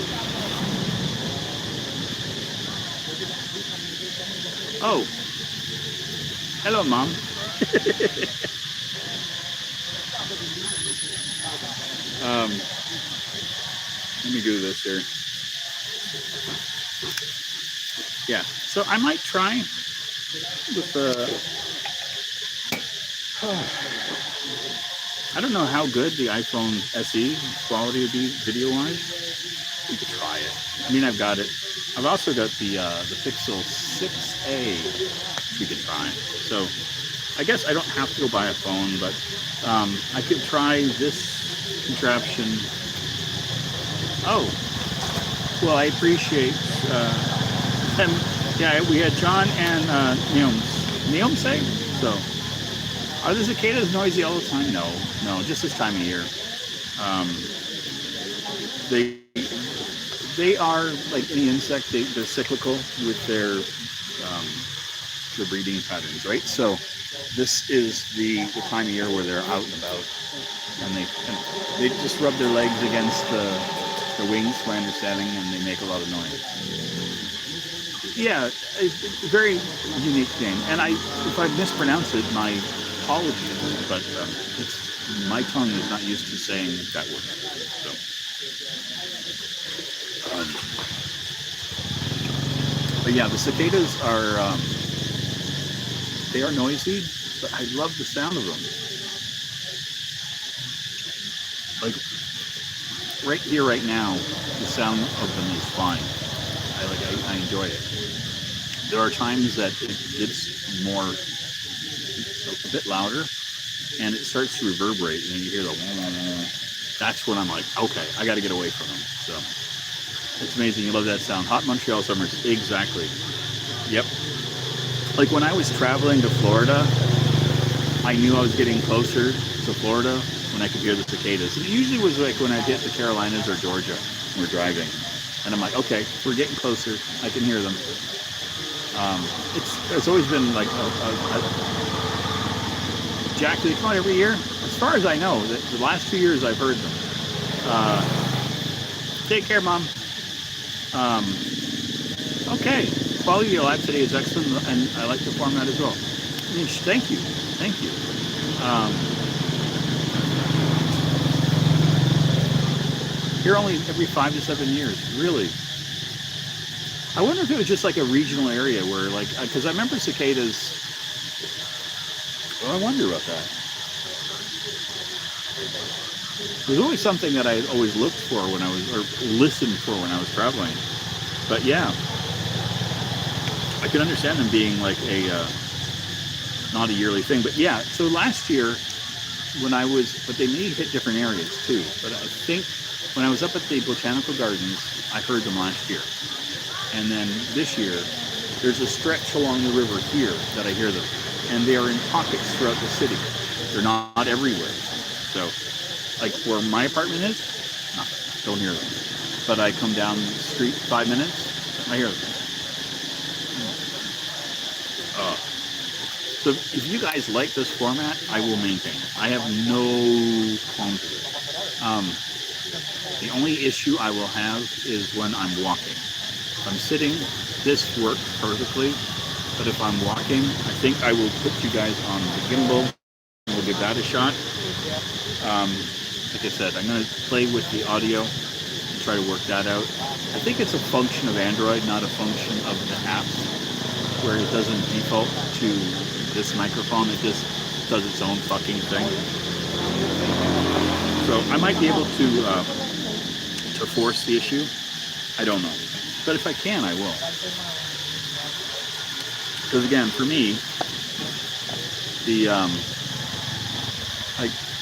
Oh, hello, Mom. Let me do this here. Yeah, so I might try with the. I don't know how good the iPhone SE quality would be video-wise. We could try it. I mean, I've got it. I've also got the Pixel 6a, which we could try. So I guess I don't have to go buy a phone, but I could try this contraption. Oh, well, I appreciate them. Yeah, we had John and Neom say so. Are the cicadas noisy all the time? No, just this time of year. They are like any insect. They're cyclical with their breeding patterns, right? So this is the time of year where they're out and about, and they just rub their legs against the wings, my understanding, and they make a lot of noise. Yeah, it's a very unique thing. And if I mispronounce it, my apologies, but my tongue is not used to saying that word. So, but yeah, the cicadas are they are noisy, but I love the sound of them. Like right here, right now, the sound of them is fine. I enjoy it. There are times that it gets more, a bit louder, and it starts to reverberate, and you hear the. That's when I'm like, okay, I got to get away from them. So it's amazing. You love that sound. Hot Montreal summers, exactly. Yep. Like when I was traveling to Florida, I knew I was getting closer to Florida when I could hear the cicadas. And it usually was like when I hit the Carolinas or Georgia when we're driving. And I'm like, okay, we're getting closer. I can hear them. It's always been like Jack, do they come out every year? As far as I know, the last 2 years I've heard them. Take care, Mom. Okay, quality of the lab today is excellent, and I like the format as well. I mean, thank you. Here only every 5 to 7 years, really. I wonder if it was just like a regional area where, like, because I remember cicadas. Well, I wonder about that. There's always something that I always looked for when I was, or listened for when I was traveling. But yeah, I can understand them being like not a yearly thing. But yeah, so last year when I was, but they may hit different areas too. But I think when I was up at the Botanical Gardens, I heard them last year. And then this year, There's a stretch along the river here that I hear them, and they are in pockets throughout the city. They're not everywhere. So, like where my apartment is, no, don't hear them. But I come down the street 5 minutes, I hear them. So if you guys like this format, I will maintain it. I have no qualms with it. The only issue I will have is when I'm walking. If I'm sitting, this works perfectly. But if I'm walking, I think I will put you guys on the gimbal. And we'll give that a shot. Like I said, I'm going to play with the audio and try to work that out. I think it's a function of Android, not a function of the apps, where it doesn't default to this microphone. It just does its own fucking thing. So I might be able to force the issue. I don't know. But if I can, I will. Because again, for me, the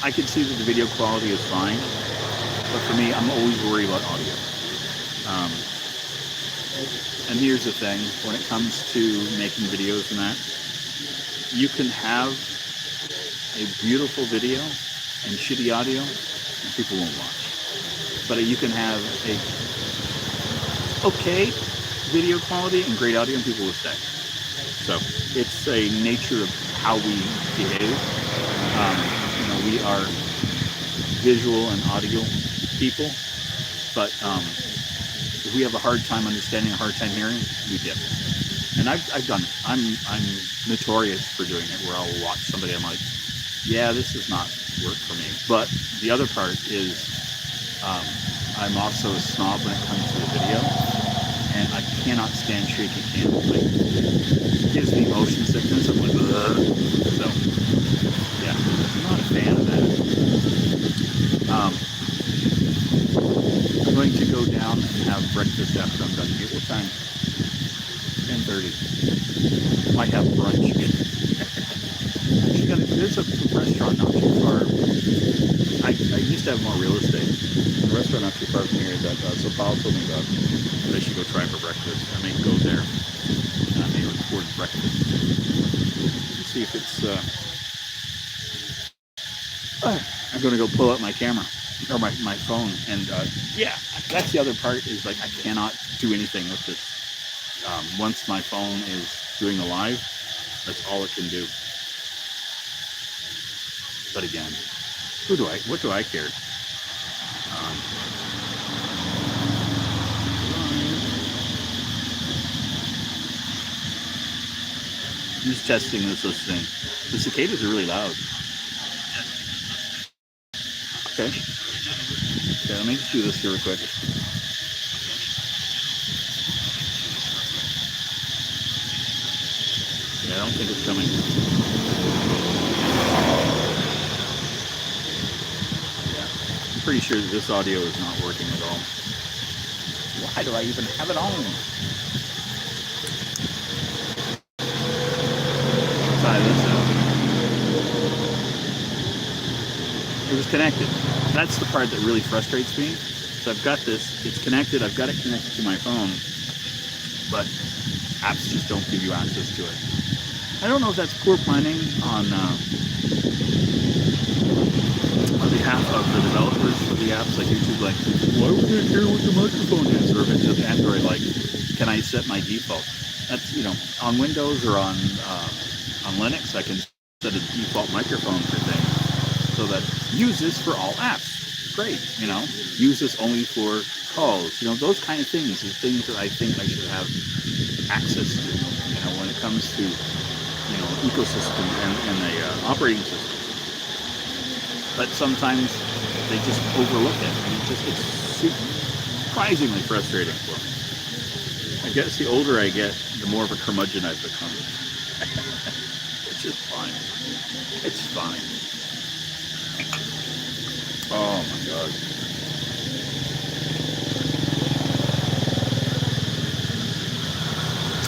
I can see that the video quality is fine, but for me, I'm always worried about audio. And here's the thing, when it comes to making videos and that, you can have a beautiful video and shitty audio, and people won't watch. But you can have a okay video quality and great audio, and people will stay. So it's a nature of how we behave. We are visual and audio people, but if we have a hard time understanding, a hard time hearing, we dip. And I've done it. I'm notorious for doing it, where I'll watch somebody, I'm like, yeah, this does not work for me. But the other part is I'm also a snob when it comes to the video, and I cannot stand shaky cam. Like, it gives me motion sickness. I'm like, ugh. So yeah, I'm not a fan of that. I'm going to go down and have breakfast after I'm done here. What time? 10:30. Might have brunch. Actually, there's a restaurant not too far. I used to have more real estate. The restaurant not too far from here that Sopal told me about that I should go try for breakfast. I may go there. I may record breakfast. Let's see if it's... I'm going to go pull out my camera, or my phone, and yeah, that's the other part, is like I cannot do anything with this. Once my phone is doing a live, that's all it can do. But again, what do I care? I'm just testing this thing. The cicadas are really loud. Okay, let me just do this here real quick. Yeah, I don't think it's coming. Yeah, I'm pretty sure that this audio is not working at all. Why do I even have it on? Try this out. It was connected. That's the part that really frustrates me. So I've got this, it's connected, I've got it connected to my phone, but apps just don't give you access to it. I don't know if that's poor planning on behalf of the developers of the apps, like YouTube, like, why would they care what the microphone is? Or if it's just Android, like, can I set my default? That's, on Windows or on Linux, I can set a default microphone for things. So that use this for all apps. Great, use this only for calls. Those kind of things are things that I think I should have access to. When it comes to ecosystem and the operating system. But sometimes they just overlook it, and it's surprisingly frustrating for me. I guess the older I get, the more of a curmudgeon I've become. It's just fine. It's fine. Oh my God.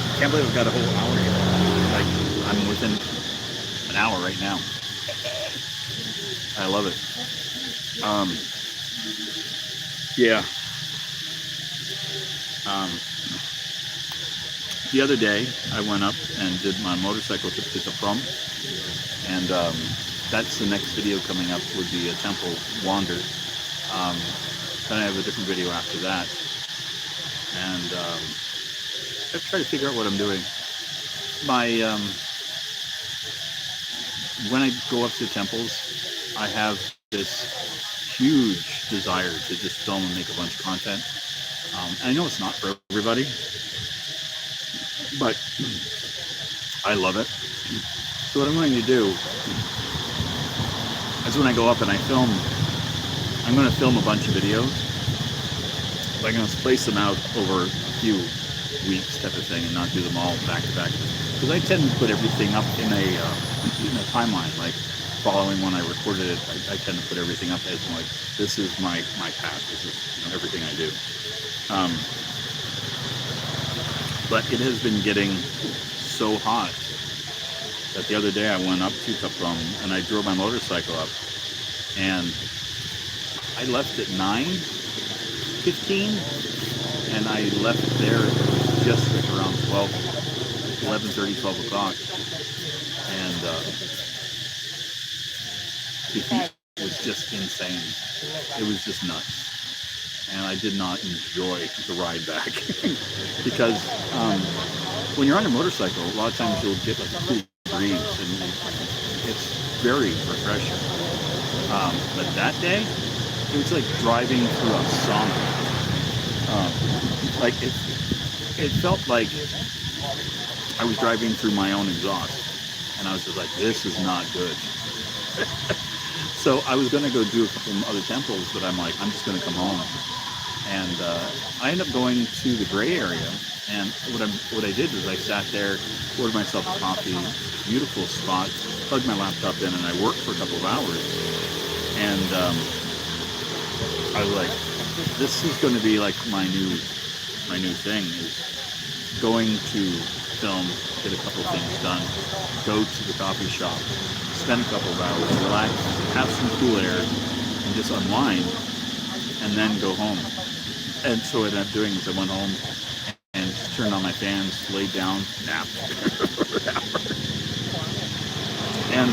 I can't believe I've got a whole hour here. Like, I'm within an hour right now. I love it. Yeah. the other day, I went up and did my motorcycle trip to Prom, and that's the next video coming up, would be a temple wander. Then I have a different video after that, and I try to figure out what I'm doing. When I go up to temples, I have this huge desire to just film and make a bunch of content. And I know it's not for everybody, but I love it. So what I'm going to do is when I go up and I film, I'm going to film a bunch of videos. But I'm going to space them out over a few weeks type of thing and not do them all back to back. Because I tend to put everything up in a timeline, like following when I recorded it. I tend to put everything up as like, this is my path. This is everything I do. But it has been getting so hot that the other day I went up to Kaprom and I drove my motorcycle up, and I left at 9:15 and I left there just like around 11:30, 12 o'clock, and the heat was just insane. It was just nuts. And I did not enjoy the ride back because when you're on a motorcycle, a lot of times you'll get like a cool breeze and it's very refreshing. But that day, it was like driving through a sauna. Like it felt like I was driving through my own exhaust, and I was just like, this is not good. So I was going to go do a couple other temples, but I'm like, I'm just going to come home. And I ended up going to the gray area, and what I did was I sat there, ordered myself a coffee, beautiful spot, plugged my laptop in, and I worked for a couple of hours. And I was like, this is going to be like my new thing, is going to film, get a couple of things done, go to the coffee shop, spend a couple of hours, relax, have some cool air, and just unwind, and then go home. And so what I ended up doing is I went home and just turned on my fans, laid down, napped for an hour. And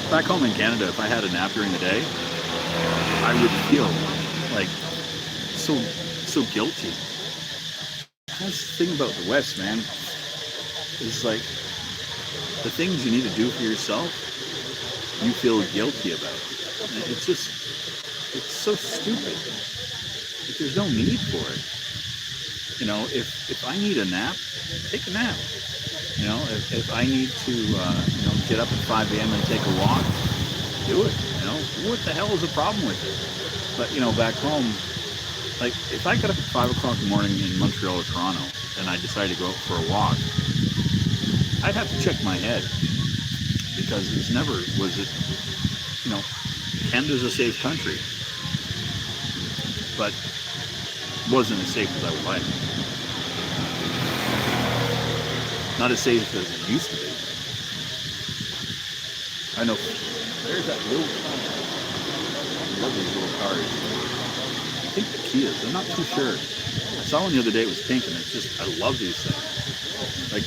back home in Canada, if I had a nap during the day, I would feel like so guilty. That's the thing about the West, man. It's like the things you need to do for yourself, you feel guilty about. It's so stupid. Like, there's no need for it. You know, if I need a nap, take a nap. You know, if I need to, get up at 5 a.m. and take a walk, do it. You know, what the hell is the problem with it? But, back home, like, if I got up at 5 o'clock in the morning in Montreal or Toronto and I decided to go out for a walk, I'd have to check my head, because it's never, was it, Canada's a safe country, but wasn't as safe as I would like. Not as safe as it used to be. I know, there's that little car. I love these little cars. I think the Kias, I'm not too sure. I saw one the other day, it was pink, and it's just, I love these things. Like,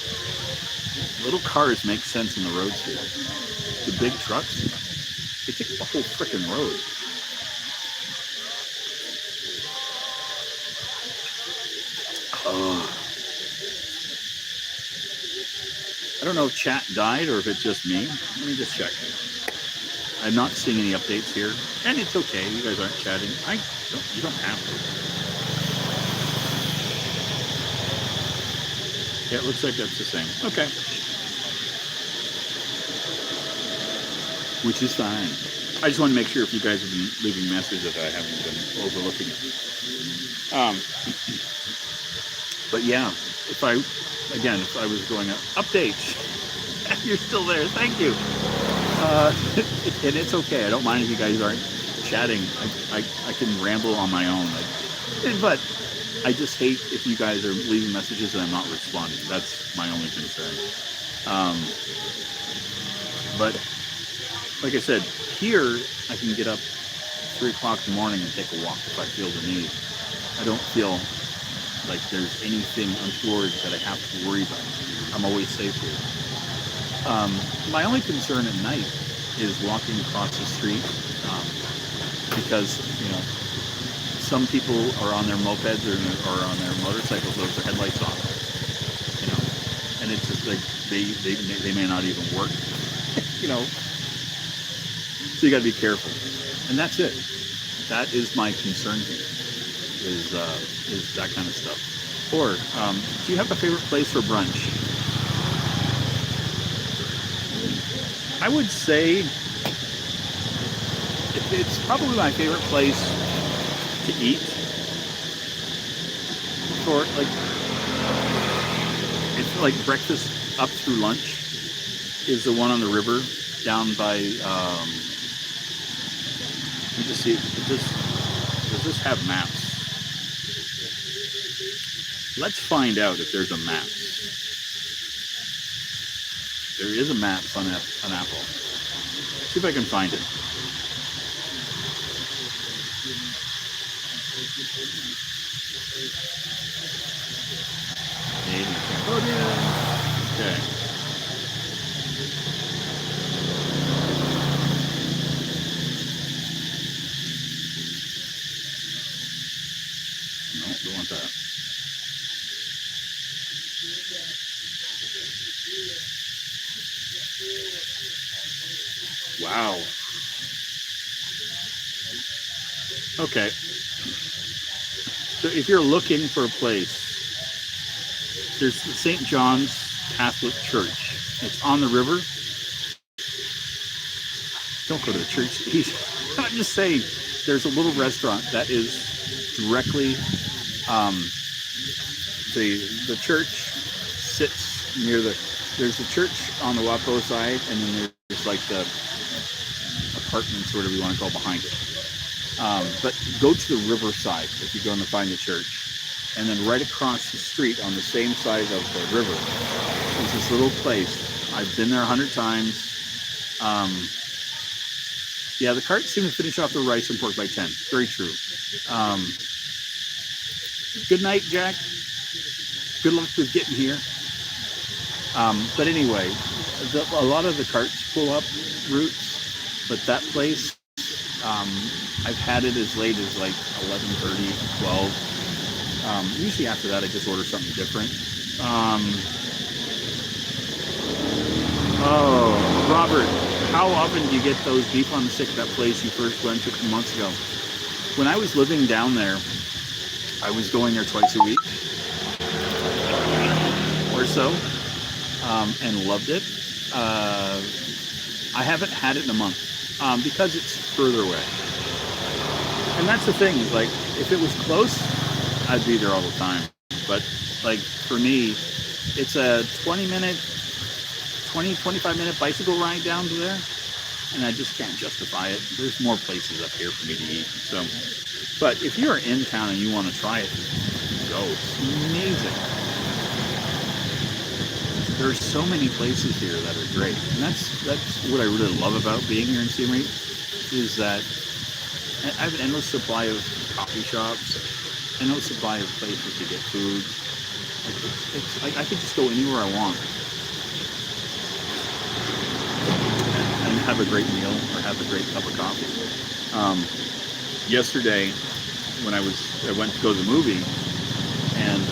little cars make sense in the roads here. The big trucks, they take the whole frickin' road. Oh. I don't know if chat died or if it's just me. Let me just check. I'm not seeing any updates here, and it's okay. You guys aren't chatting. You don't have to. Yeah, it looks like that's the same. Okay. Which is fine. I just want to make sure if you guys have been leaving messages that I haven't been overlooking it. But yeah, if I was going up, updates, you're still there. Thank you. And it's okay. I don't mind if you guys aren't chatting. I can ramble on my own. But I just hate if you guys are leaving messages and I'm not responding. That's my only concern. But like I said, here I can get up 3 o'clock in the morning and take a walk if I feel the need. I don't feel like there's anything untoward that I have to worry about. I'm always safe here. My only concern at night is walking across the street, because some people are on their mopeds or on their motorcycles with their headlights on, and it's just like they may not even work, So you got to be careful, and that's it. That is my concern here. Is that kind of stuff. Or do you have a favorite place for brunch? I would say it's probably my favorite place to eat for it's like breakfast up through lunch is the one on the river down by let me just see, does this have maps? Let's find out if there's a map. There is a map on Apple. See if I can find it. Maybe Cambodia. Okay. No, don't want that. Wow. Okay. So if you're looking for a place, there's the St. John's Catholic Church. It's on the river. Don't go to the church. I'm just saying, there's a little restaurant that is directly, the church sits near there's the church on the Wapo side, and then there's like the apartments, or whatever you want to call behind it. But go to the river side if you're going to find the church. And then right across the street on the same side of the river is this little place. I've been there 100 times. Yeah, the carts seem to finish off the rice and pork by 10. Very true. Good night, Jack. Good luck with getting here. But anyway, a lot of the carts pull up routes, but that place, I've had it as late as like 11:30, 12. Usually after that, I just order something different. Oh, Robert, how often do you get those beef on the stick, that place you first went to months ago? When I was living down there, I was going there twice a week or so, and loved it. I haven't had it in a month because it's further away. And that's the thing, like, if it was close, I'd be there all the time. But like for me, it's a 25-minute bicycle ride down to there, and I just can't justify it. There's more places up here for me to eat. So, but if you're in town and you want to try it, go. It's amazing. There's so many places here that are great, and that's what I really love about being here in Siem Reap, is that I have an endless supply of coffee shops, endless supply of places to get food. It's like I could just go anywhere I want and have a great meal or have a great cup of coffee. Yesterday, when I went to go to the movie, and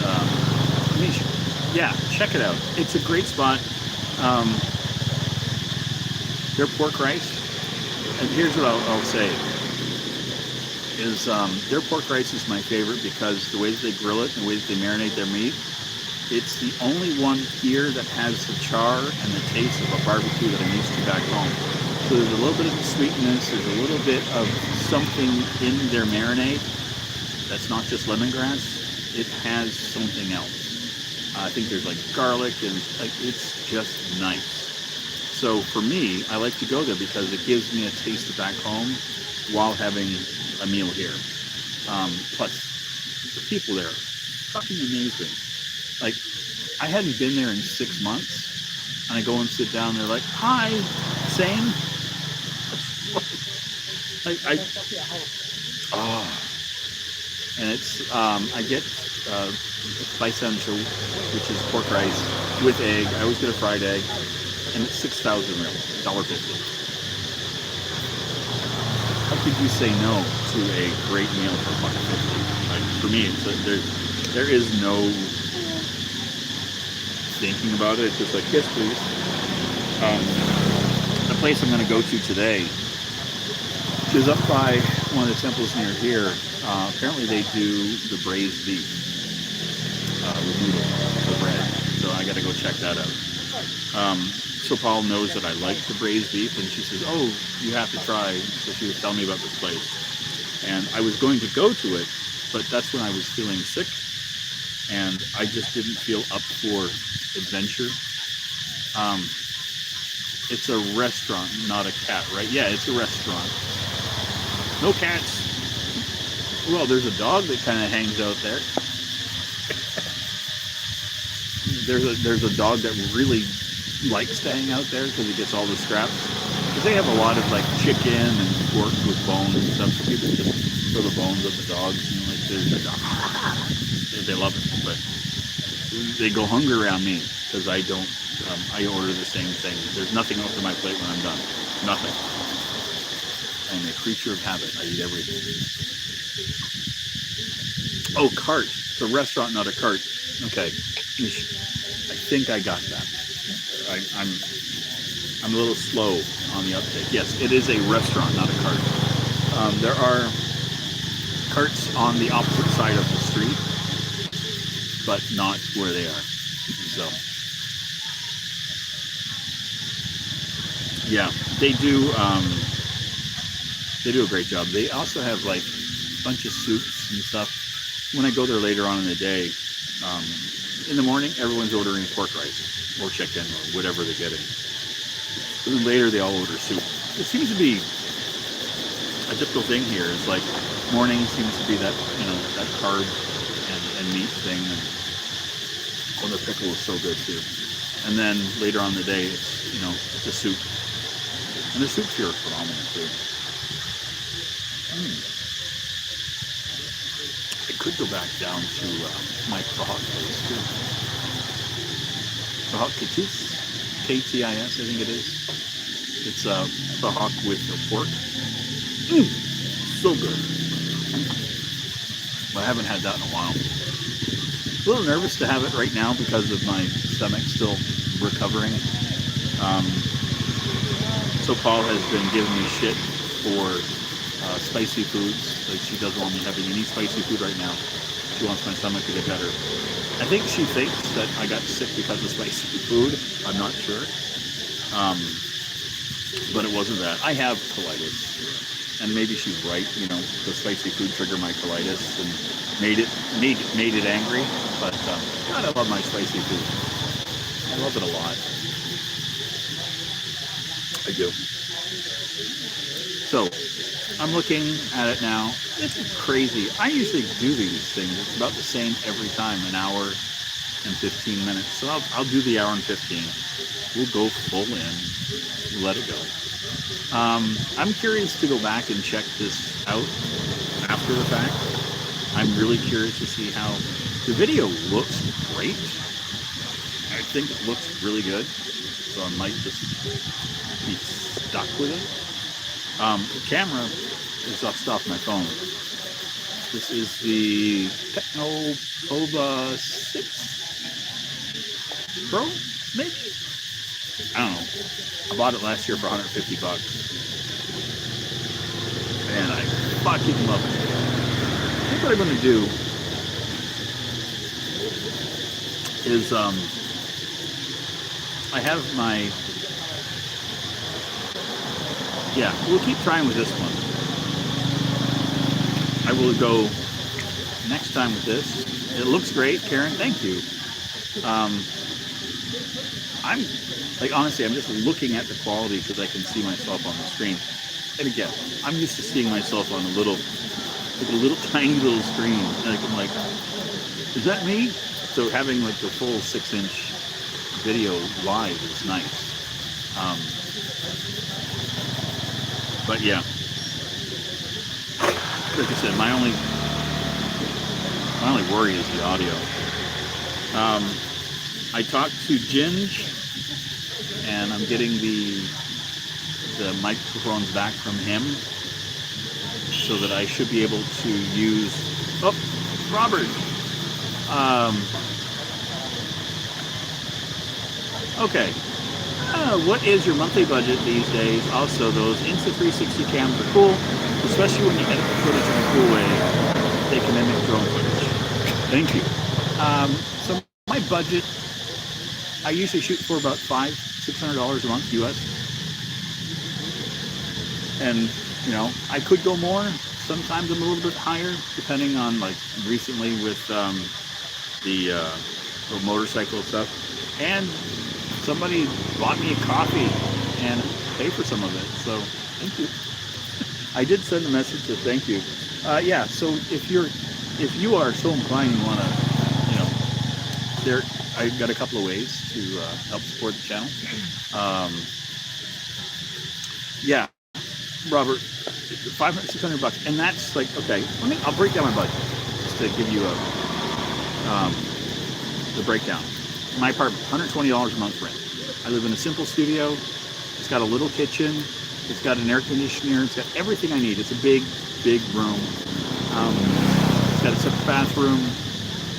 yeah, check it out. It's a great spot. Their pork rice, and here's what I'll say, is their pork rice is my favorite because the way that they grill it and the way that they marinate their meat, it's the only one here that has the char and the taste of a barbecue that I'm used to back home. So there's a little bit of sweetness, there's a little bit of something in their marinade that's not just lemongrass. It has something else. I think there's like garlic, and like it's just nice. So for me, I like to go there because it gives me a taste of back home while having a meal here. Plus, the people there are fucking amazing. Like, I hadn't been there in 6 months, and I go and sit down, they're like, hi, same. And it's, I get baisancho, which is pork rice with egg. I always get a fried egg, and it's 6,000 real, $1.50. How could you say no to a great meal for $1.50? Like, for me, there is no thinking about it. It's just like, yes, please. The place I'm going to go to today, which is up by one of the temples near here. Apparently they do the braised beef with noodle, the bread. So I got to go check that out. So Paul knows that I like the braised beef, and she says, oh, you have to try. So she was telling me about this place. And I was going to go to it, but that's when I was feeling sick, and I just didn't feel up for adventure. It's a restaurant, not a cat, right? Yeah, it's a restaurant. No cats. Well, there's a dog that kind of hangs out there. There's a dog that really likes to hang out there because he gets all the scraps. Because they have a lot of like chicken and pork with bones and stuff. So people just throw the bones of the dogs, and like they love it. But they go hungry around me because I don't. I order the same thing. There's nothing else on my plate when I'm done. Nothing. I'm a creature of habit. I eat everything. Oh, cart. It's a restaurant, not a cart. Okay. I think I got that. I'm a little slow on the uptake. Yes, it is a restaurant, not a cart. There are carts on the opposite side of the street, but not where they are. So, yeah, they do a great job. They also have like a bunch of soups and stuff. When I go there later on in the day, in the morning, everyone's ordering pork rice or chicken or whatever they're getting. But then later, they all order soup. It seems to be a typical thing here. It's like morning seems to be that, that carb and meat thing. And the pickle is so good too. And then later on in the day, it's, it's a soup. And the soups here are phenomenal too. I could go back down to my Pahak place too. Pahak Kitis, K-T-I-S, I think it is. It's Pahak with the pork. So good. Well, I haven't had that in a while. A little nervous to have it right now because of my stomach still recovering. So Paul has been giving me shit for spicy foods. Like, she doesn't want me having any spicy food right now. She wants my stomach to get better. I think she thinks that I got sick because of spicy food. I'm not sure. But it wasn't that. I have colitis. And maybe she's right, the spicy food triggered my colitis and made it angry. But God, I love my spicy food. I love it a lot. I do. So, I'm looking at it now. It's crazy. I usually do these things. It's about the same every time, an hour and 15 minutes. So I'll do the hour and 15. We'll go full in. Let it go. I'm curious to go back and check this out after the fact. I'm really curious to see how the video looks great. I think it looks really good. So I might just be stuck with it. The camera is just off my phone. This is the Techno Pova 6 Pro, maybe? I don't know. I bought it last year for $150. And I fucking love it. I think what I'm going to do is, I have my... Yeah, we'll keep trying with this one. I will go next time with this. It looks great, Karen. Thank you. I'm, honestly, I'm just looking at the quality because I can see myself on the screen. And again, I'm used to seeing myself on a little tiny little screen. And I'm like, is that me? So having the full 6-inch video live is nice. But yeah, like I said, my only My only worry is the audio. I talked to Ginge, and I'm getting the microphones back from him, so that I should be able to use. Oh, Robert. Okay. What is your monthly budget these days? Also, those Insta360 cams are cool, especially when you edit the footage in a cool way. They can mimic drone footage. Thank you. So my budget, I usually shoot for about $500-600 a month US. And you know, I could go more. Sometimes I'm a little bit higher, depending on, like recently with the motorcycle stuff. And somebody bought me a coffee and paid for some of it, so thank you. I did send a message to thank you. Yeah, so if you are so inclined, you want to, you know, I got a couple of ways to help support the channel. Yeah, Robert, $500-600, and that's like, okay. I'll break down my budget just to give you the breakdown. My apartment, $120 a month rent. I live in a simple studio. It's got a little kitchen. It's got an air conditioner. It's got everything I need. It's a big, big room. It's got a separate bathroom.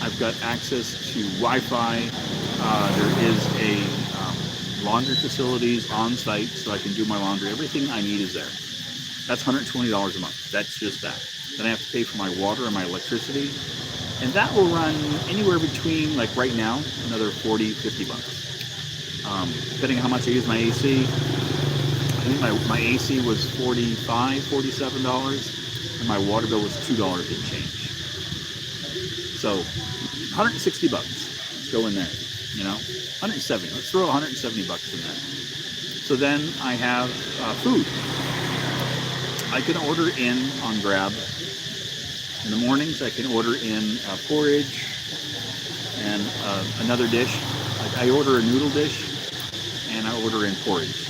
I've got access to Wi-Fi. There is a laundry facilities on site, so I can do my laundry. Everything I need is there. That's $120 a month. That's just that. Then I have to pay for my water and my electricity. And that will run anywhere between, like right now, another $40-50. Depending on how much I use my AC. I think my AC was $45-47, and my water bill was $2 and change. So $160. Let's go in there, you know, 170. Let's throw $170 in there. So then I have food. I can order in on Grab. In the mornings, I can order in porridge and another dish. I order a noodle dish and I order in porridge.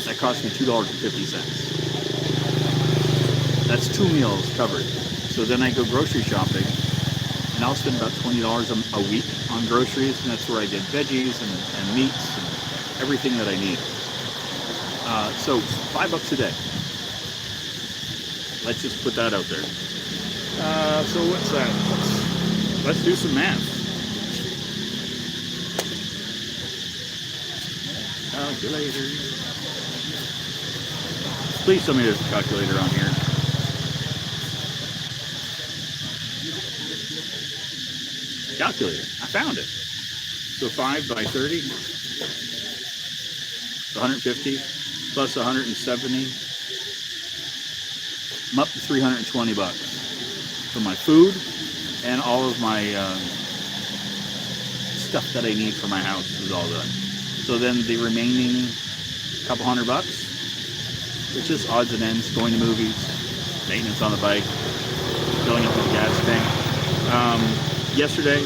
That costs me $2.50. That's 2 meals covered. So then I go grocery shopping, and I'll spend about $20 a week on groceries, and that's where I get veggies and meats and everything that I need. So $5 a day. Let's just put that out there. So what's that? Let's do some math. Calculator. Please tell me there's a calculator on here. Calculator. I found it. So 5 by 30. 150 plus 170. I'm up to $320 for my food and all of my stuff that I need for my house is all done. So then the remaining couple $100, it's just odds and ends, going to movies, maintenance on the bike, filling up the gas tank. Yesterday,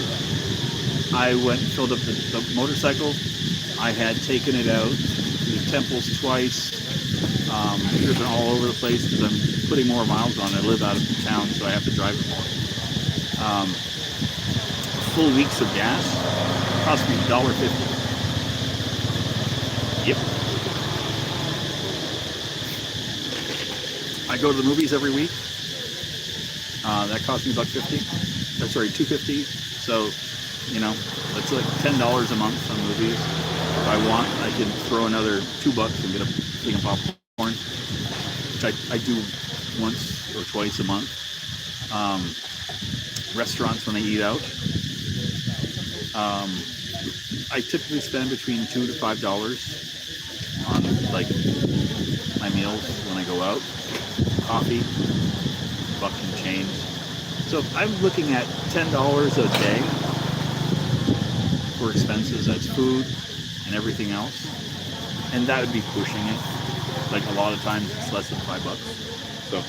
I went and filled up the motorcycle. I had taken it out to the temples twice, driven all over the place because I'm putting more miles on. I live out of town, so I have to drive it more. Full weeks of gas cost me $1.50. Yep. I go to the movies every week. That cost me $1.50. That's sorry, $2.50. So, you know, that's like $10 a month on movies. If I want, I can throw another $2 and get a thing of popcorn, which I do once or twice a month. Restaurants when I eat out. I typically spend between $2 to $5 on like my meals when I go out. Coffee, buck and change. So I'm looking at $10 a day for expenses. That's food and everything else, and that would be pushing it. Like a lot of times, it's less than $5. So,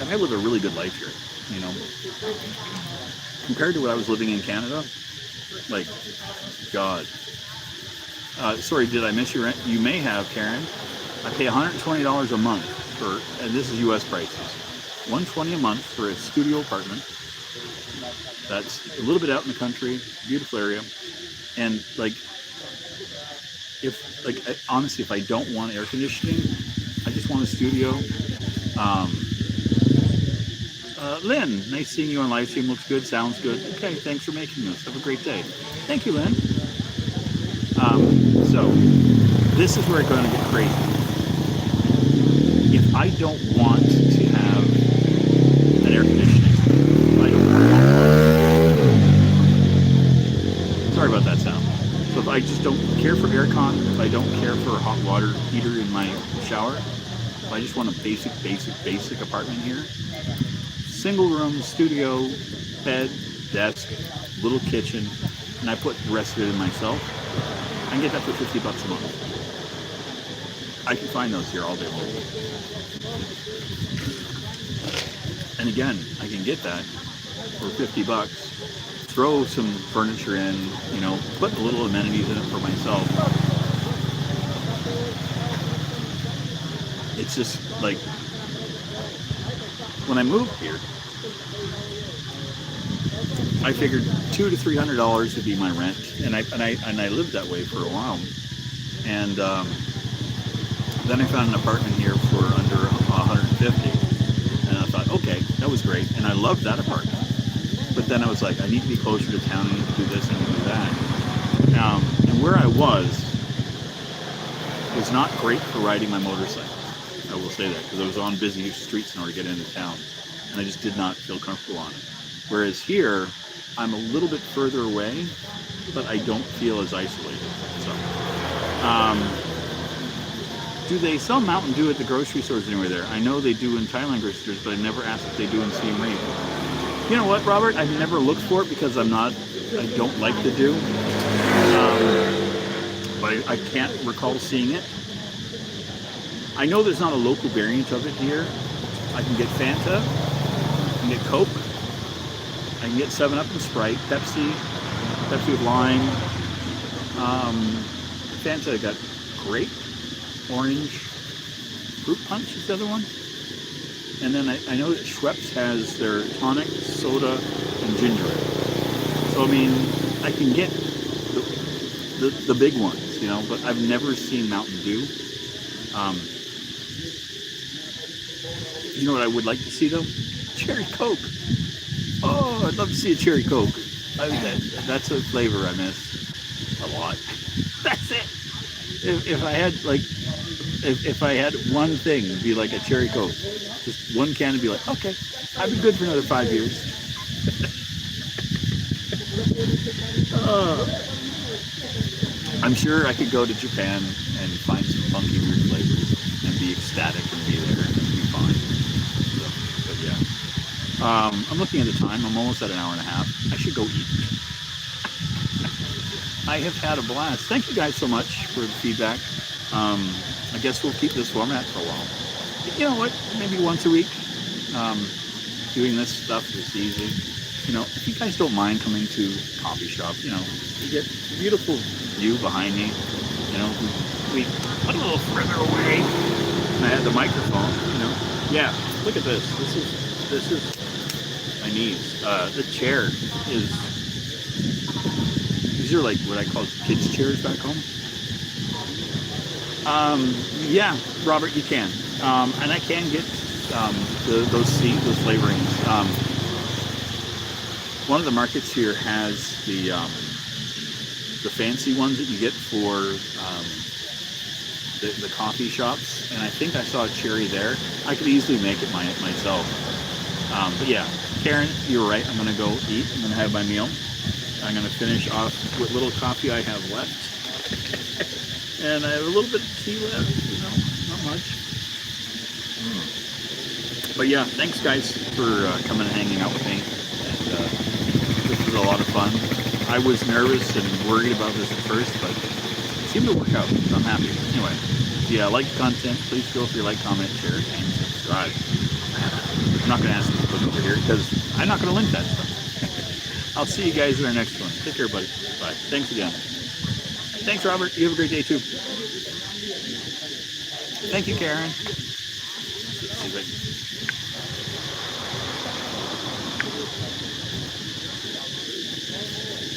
and I live a really good life here. You know, compared to what I was living in Canada, like, God. Sorry, did I miss your rent? You may have, Karen. I pay $120 a month for, and this is U.S. prices, $120 a month for a studio apartment. that's a little bit out in the country, beautiful area. And like, honestly, if I don't want air conditioning, I just want a studio. Lynn, nice seeing you on Livestream. Looks good, sounds good. Okay, thanks for making this. Have a great day. Thank you, Lynn. So, this is where it's going to get crazy. If I don't want to have an air conditioning, I don't want it. Sorry about that sound. So if I just don't care for aircon, if I don't care for a hot water heater in my shower, if I just want a basic apartment here, single room, studio, bed, desk, little kitchen, and I put the rest of it in myself, I can get that for $50 a month. I can find those here all day long. And again, I can get that for $50. Throw some furniture in, you know, put a little amenities in it for myself. It's just like, when I moved here, I figured $200 to $300 would be my rent, and I lived that way for a while. And then I found an apartment here for under $150, and I thought, okay, that was great, and I loved that apartment. But then I was like, I need to be closer to town, I need to do this, I need to do that. And where I was not great for riding my motorcycle. I will say that, because I was on busy streets in order to get into town, and I just did not feel comfortable on it. Whereas here, I'm a little bit further away, but I don't feel as isolated. So, do they sell Mountain Dew at the grocery stores anywhere there? I know they do in Thailand grocery stores, but I never asked if they do in Siem Reap. You know what, Robert? I've never looked for it because I don't like the Dew. But I can't recall seeing it. I know there's not a local variant of it here. I can get Fanta, I can get Coke, I can get 7-Up and Sprite, Pepsi with lime. Fanta got grape, orange, fruit punch is the other one. And then I know that Schweppes has their tonic, soda, and ginger ale. So I mean, I can get the big ones, you know, but I've never seen Mountain Dew. You know what I would like to see though? Cherry Coke. Oh, I'd love to see a cherry Coke. That's a flavor I miss a lot. That's it. If I had if I had one thing, it'd be like a cherry Coke. Just one can and be like, okay, I've been good for another 5 years. I'm sure I could go to Japan and find some funky weird flavors and be ecstatic and be there and be fine. So, but yeah. I'm looking at the time. I'm almost at an hour and a half. I should go eat. I have had a blast. Thank you guys so much for the feedback. I guess we'll keep this format for a while. You know what? Maybe once a week. Doing this stuff is easy. You know, if you guys don't mind coming to coffee shop, you know, you get a beautiful view behind me. You know, we put a little further away. And I had the microphone, you know. Yeah, look at this. This is my knees. The chair is, these are like what I call kids' chairs back home. Yeah, Robert, you can. And I can get those flavorings. One of the markets here has the fancy ones that you get for the coffee shops, and I think I saw a cherry there. I could easily make it myself. But yeah, Karen, you're right. I'm gonna go eat. I'm gonna have my meal. I'm gonna finish off what little coffee I have left, and I have a little bit of tea left. You know, not much. But yeah, thanks guys for coming and hanging out with me. And this was a lot of fun. I was nervous and worried about this at first, but it seemed to work out, so I'm happy. Anyway, if you like the content, please feel free to like, comment, share, and subscribe. I'm not going to ask you to click over here because I'm not going to link that stuff. I'll see you guys in our next one. Take care, buddy. Bye. Thanks again. Thanks, Robert. You have a great day, too. Thank you, Karen. See you later.